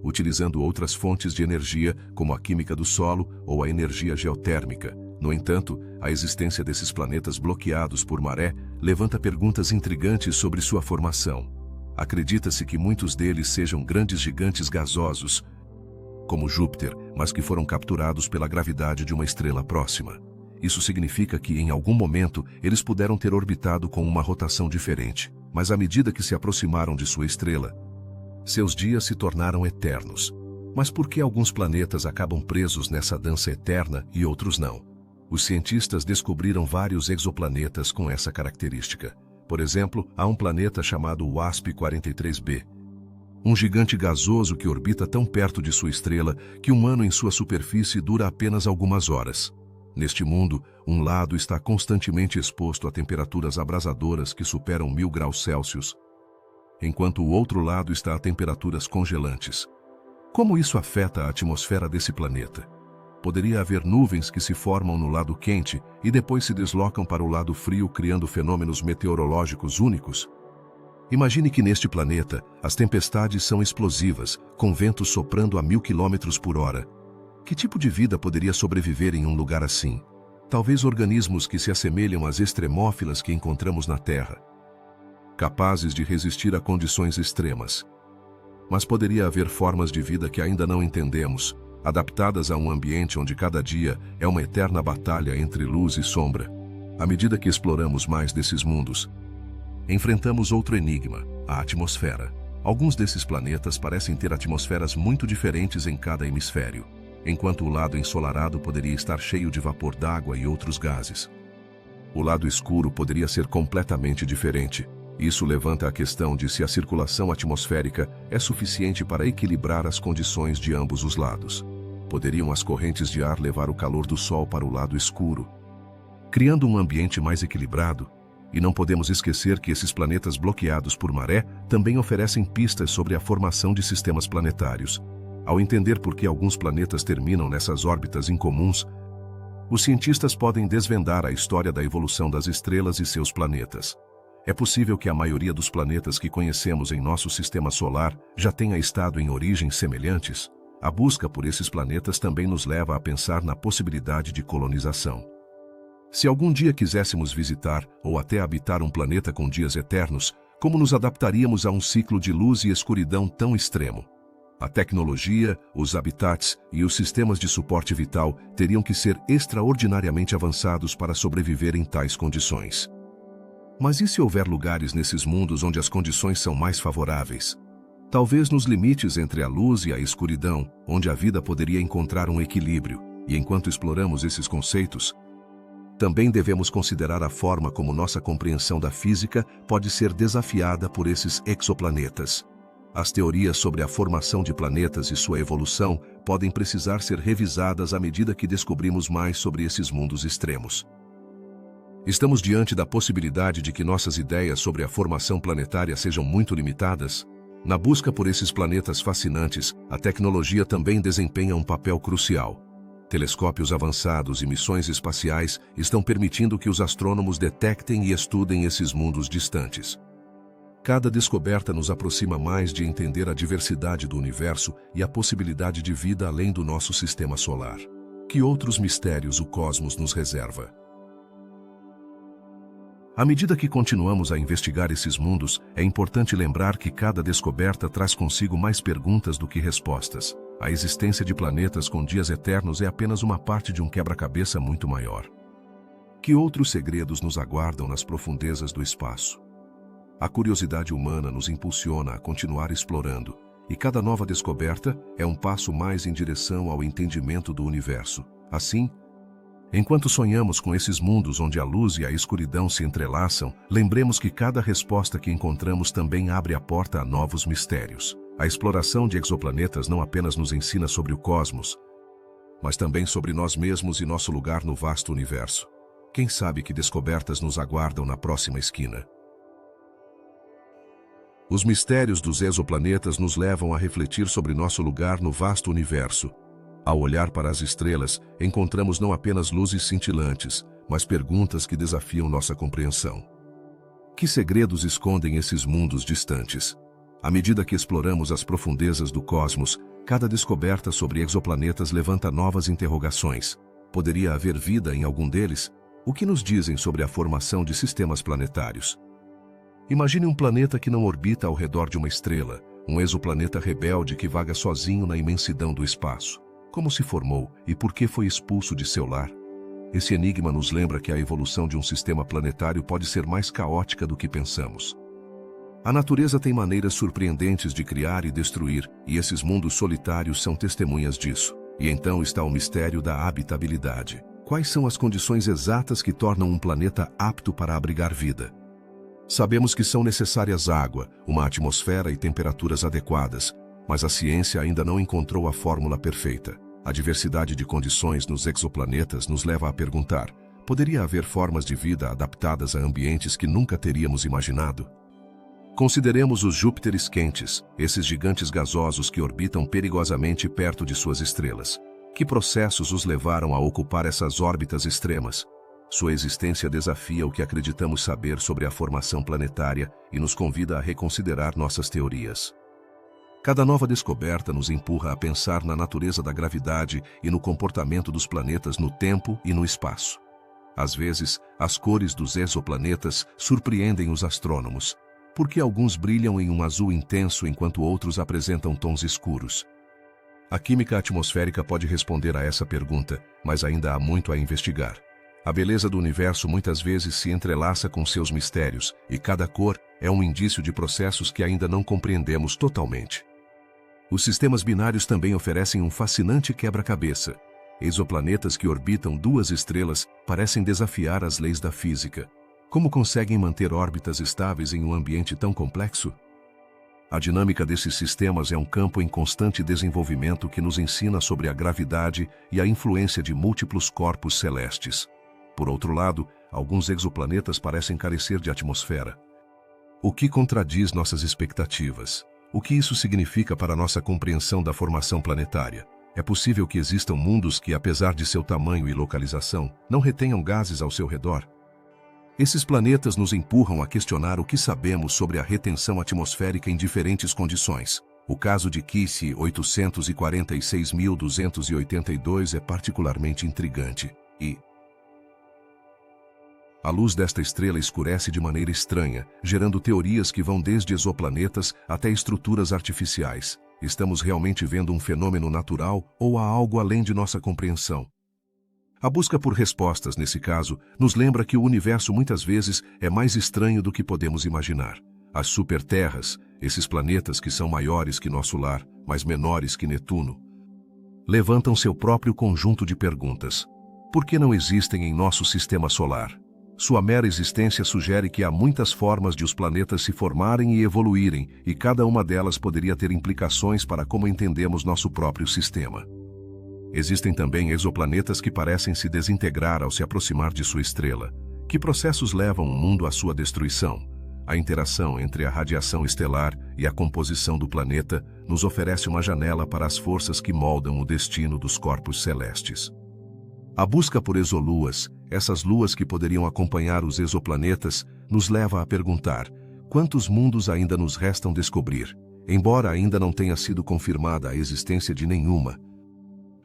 utilizando outras fontes de energia, como a química do solo ou a energia geotérmica. No entanto, a existência desses planetas bloqueados por maré levanta perguntas intrigantes sobre sua formação. Acredita-se que muitos deles sejam grandes gigantes gasosos, como Júpiter, mas que foram capturados pela gravidade de uma estrela próxima. Isso significa que, em algum momento, eles puderam ter orbitado com uma rotação diferente, mas à medida que se aproximaram de sua estrela, seus dias se tornaram eternos. Mas por que alguns planetas acabam presos nessa dança eterna e outros não? Os cientistas descobriram vários exoplanetas com essa característica. Por exemplo, há um planeta chamado WASP-43b, um gigante gasoso que orbita tão perto de sua estrela que um ano em sua superfície dura apenas algumas horas. Neste mundo, um lado está constantemente exposto a temperaturas abrasadoras que superam 1000 graus Celsius, enquanto o outro lado está a temperaturas congelantes. Como isso afeta a atmosfera desse planeta? Poderia haver nuvens que se formam no lado quente e depois se deslocam para o lado frio, criando fenômenos meteorológicos únicos? Imagine que neste planeta, as tempestades são explosivas, com ventos soprando a 1000 km por hora. Que tipo de vida poderia sobreviver em um lugar assim? Talvez organismos que se assemelham às extremófilas que encontramos na Terra, capazes de resistir a condições extremas. Mas poderia haver formas de vida que ainda não entendemos, adaptadas a um ambiente onde cada dia é uma eterna batalha entre luz e sombra. À medida que exploramos mais desses mundos, enfrentamos outro enigma, a atmosfera. Alguns desses planetas parecem ter atmosferas muito diferentes em cada hemisfério, enquanto o lado ensolarado poderia estar cheio de vapor d'água e outros gases. O lado escuro poderia ser completamente diferente. Isso levanta a questão de se a circulação atmosférica é suficiente para equilibrar as condições de ambos os lados. Poderiam as correntes de ar levar o calor do Sol para o lado escuro, criando um ambiente mais equilibrado? E não podemos esquecer que esses planetas bloqueados por maré também oferecem pistas sobre a formação de sistemas planetários. Ao entender por que alguns planetas terminam nessas órbitas incomuns, os cientistas podem desvendar a história da evolução das estrelas e seus planetas. É possível que a maioria dos planetas que conhecemos em nosso sistema solar já tenha estado em origens semelhantes. A busca por esses planetas também nos leva a pensar na possibilidade de colonização. Se algum dia quiséssemos visitar ou até habitar um planeta com dias eternos, como nos adaptaríamos a um ciclo de luz e escuridão tão extremo? A tecnologia, os habitats e os sistemas de suporte vital teriam que ser extraordinariamente avançados para sobreviver em tais condições. Mas e se houver lugares nesses mundos onde as condições são mais favoráveis? Talvez nos limites entre a luz e a escuridão, onde a vida poderia encontrar um equilíbrio. E enquanto exploramos esses conceitos, também devemos considerar a forma como nossa compreensão da física pode ser desafiada por esses exoplanetas. As teorias sobre a formação de planetas e sua evolução podem precisar ser revisadas à medida que descobrimos mais sobre esses mundos extremos. Estamos diante da possibilidade de que nossas ideias sobre a formação planetária sejam muito limitadas. Na busca por esses planetas fascinantes, a tecnologia também desempenha um papel crucial. Telescópios avançados e missões espaciais estão permitindo que os astrônomos detectem e estudem esses mundos distantes. Cada descoberta nos aproxima mais de entender a diversidade do universo e a possibilidade de vida além do nosso sistema solar. Que outros mistérios o cosmos nos reserva? À medida que continuamos a investigar esses mundos, é importante lembrar que cada descoberta traz consigo mais perguntas do que respostas. A existência de planetas com dias eternos é apenas uma parte de um quebra-cabeça muito maior. Que outros segredos nos aguardam nas profundezas do espaço? A curiosidade humana nos impulsiona a continuar explorando, e cada nova descoberta é um passo mais em direção ao entendimento do universo. Assim, enquanto sonhamos com esses mundos onde a luz e a escuridão se entrelaçam, lembremos que cada resposta que encontramos também abre a porta a novos mistérios. A exploração de exoplanetas não apenas nos ensina sobre o cosmos, mas também sobre nós mesmos e nosso lugar no vasto universo. Quem sabe que descobertas nos aguardam na próxima esquina? Os mistérios dos exoplanetas nos levam a refletir sobre nosso lugar no vasto universo. Ao olhar para as estrelas, encontramos não apenas luzes cintilantes, mas perguntas que desafiam nossa compreensão. Que segredos escondem esses mundos distantes? À medida que exploramos as profundezas do cosmos, cada descoberta sobre exoplanetas levanta novas interrogações. Poderia haver vida em algum deles? O que nos dizem sobre a formação de sistemas planetários? Imagine um planeta que não orbita ao redor de uma estrela, um exoplaneta rebelde que vaga sozinho na imensidão do espaço. Como se formou e por que foi expulso de seu lar? Esse enigma nos lembra que a evolução de um sistema planetário pode ser mais caótica do que pensamos. A natureza tem maneiras surpreendentes de criar e destruir, e esses mundos solitários são testemunhas disso. E então está o mistério da habitabilidade. Quais são as condições exatas que tornam um planeta apto para abrigar vida? Sabemos que são necessárias água, uma atmosfera e temperaturas adequadas, mas a ciência ainda não encontrou a fórmula perfeita. A diversidade de condições nos exoplanetas nos leva a perguntar: poderia haver formas de vida adaptadas a ambientes que nunca teríamos imaginado? Consideremos os Júpiteres quentes, esses gigantes gasosos que orbitam perigosamente perto de suas estrelas. Que processos os levaram a ocupar essas órbitas extremas? Sua existência desafia o que acreditamos saber sobre a formação planetária e nos convida a reconsiderar nossas teorias. Cada nova descoberta nos empurra a pensar na natureza da gravidade e no comportamento dos planetas no tempo e no espaço. Às vezes, as cores dos exoplanetas surpreendem os astrônomos. Por que alguns brilham em um azul intenso enquanto outros apresentam tons escuros? A química atmosférica pode responder a essa pergunta, mas ainda há muito a investigar. A beleza do universo muitas vezes se entrelaça com seus mistérios, e cada cor é um indício de processos que ainda não compreendemos totalmente. Os sistemas binários também oferecem um fascinante quebra-cabeça. Exoplanetas que orbitam duas estrelas parecem desafiar as leis da física. Como conseguem manter órbitas estáveis em um ambiente tão complexo? A dinâmica desses sistemas é um campo em constante desenvolvimento que nos ensina sobre a gravidade e a influência de múltiplos corpos celestes. Por outro lado, alguns exoplanetas parecem carecer de atmosfera. O que contradiz nossas expectativas? O que isso significa para nossa compreensão da formação planetária? É possível que existam mundos que, apesar de seu tamanho e localização, não retenham gases ao seu redor? Esses planetas nos empurram a questionar o que sabemos sobre a retenção atmosférica em diferentes condições. O caso de Kisse 846.282 é particularmente intrigante, e a luz desta estrela escurece de maneira estranha, gerando teorias que vão desde exoplanetas até estruturas artificiais. Estamos realmente vendo um fenômeno natural ou há algo além de nossa compreensão? A busca por respostas, nesse caso, nos lembra que o universo muitas vezes é mais estranho do que podemos imaginar. As superterras, esses planetas que são maiores que nosso lar, mas menores que Netuno, levantam seu próprio conjunto de perguntas. Por que não existem em nosso sistema solar? Sua mera existência sugere que há muitas formas de os planetas se formarem e evoluírem, e cada uma delas poderia ter implicações para como entendemos nosso próprio sistema. Existem também exoplanetas que parecem se desintegrar ao se aproximar de sua estrela. Que processos levam o mundo à sua destruição? A interação entre a radiação estelar e a composição do planeta nos oferece uma janela para as forças que moldam o destino dos corpos celestes. A busca por exoluas, essas luas que poderiam acompanhar os exoplanetas, nos leva a perguntar: quantos mundos ainda nos restam descobrir? Embora ainda não tenha sido confirmada a existência de nenhuma,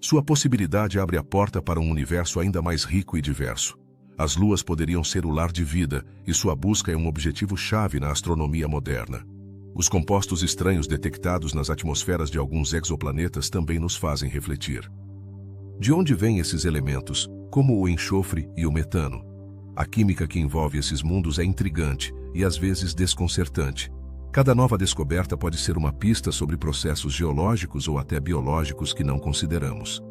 sua possibilidade abre a porta para um universo ainda mais rico e diverso. As luas poderiam ser o lar de vida, e sua busca é um objetivo-chave na astronomia moderna. Os compostos estranhos detectados nas atmosferas de alguns exoplanetas também nos fazem refletir. De onde vêm esses elementos, como o enxofre e o metano? A química que envolve esses mundos é intrigante e às vezes desconcertante. Cada nova descoberta pode ser uma pista sobre processos geológicos ou até biológicos que não consideramos.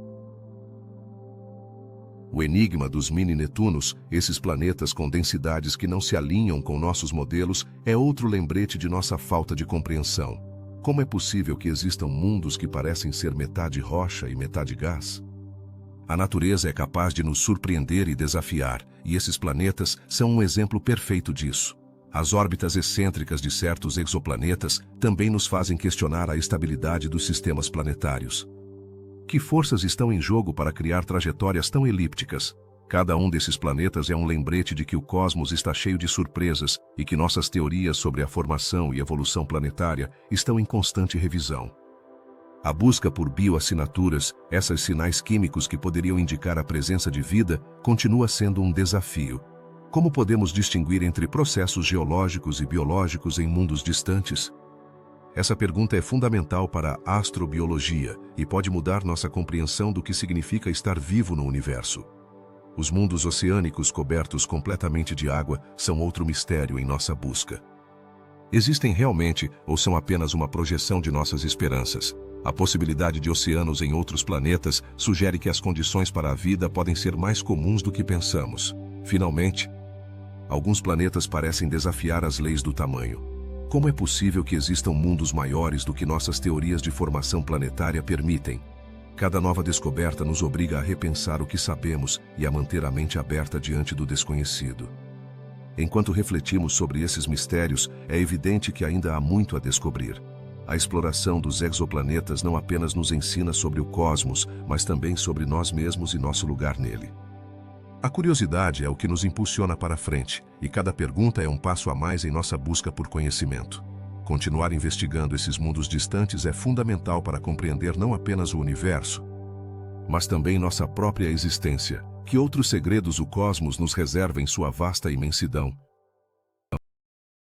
O enigma dos mini-Netunos, esses planetas com densidades que não se alinham com nossos modelos, é outro lembrete de nossa falta de compreensão. Como é possível que existam mundos que parecem ser metade rocha e metade gás? A natureza é capaz de nos surpreender e desafiar, e esses planetas são um exemplo perfeito disso. As órbitas excêntricas de certos exoplanetas também nos fazem questionar a estabilidade dos sistemas planetários. Que forças estão em jogo para criar trajetórias tão elípticas? Cada um desses planetas é um lembrete de que o cosmos está cheio de surpresas e que nossas teorias sobre a formação e evolução planetária estão em constante revisão. A busca por bioassinaturas, esses sinais químicos que poderiam indicar a presença de vida, continua sendo um desafio. Como podemos distinguir entre processos geológicos e biológicos em mundos distantes? Essa pergunta é fundamental para a astrobiologia e pode mudar nossa compreensão do que significa estar vivo no universo. Os mundos oceânicos cobertos completamente de água são outro mistério em nossa busca. Existem realmente ou são apenas uma projeção de nossas esperanças? A possibilidade de oceanos em outros planetas sugere que as condições para a vida podem ser mais comuns do que pensamos. Finalmente, alguns planetas parecem desafiar as leis do tamanho. Como é possível que existam mundos maiores do que nossas teorias de formação planetária permitem? Cada nova descoberta nos obriga a repensar o que sabemos e a manter a mente aberta diante do desconhecido. Enquanto refletimos sobre esses mistérios, é evidente que ainda há muito a descobrir. A exploração dos exoplanetas não apenas nos ensina sobre o cosmos, mas também sobre nós mesmos e nosso lugar nele. A curiosidade é o que nos impulsiona para frente, e cada pergunta é um passo a mais em nossa busca por conhecimento. Continuar investigando esses mundos distantes é fundamental para compreender não apenas o universo, mas também nossa própria existência. Que outros segredos o cosmos nos reserva em sua vasta imensidão?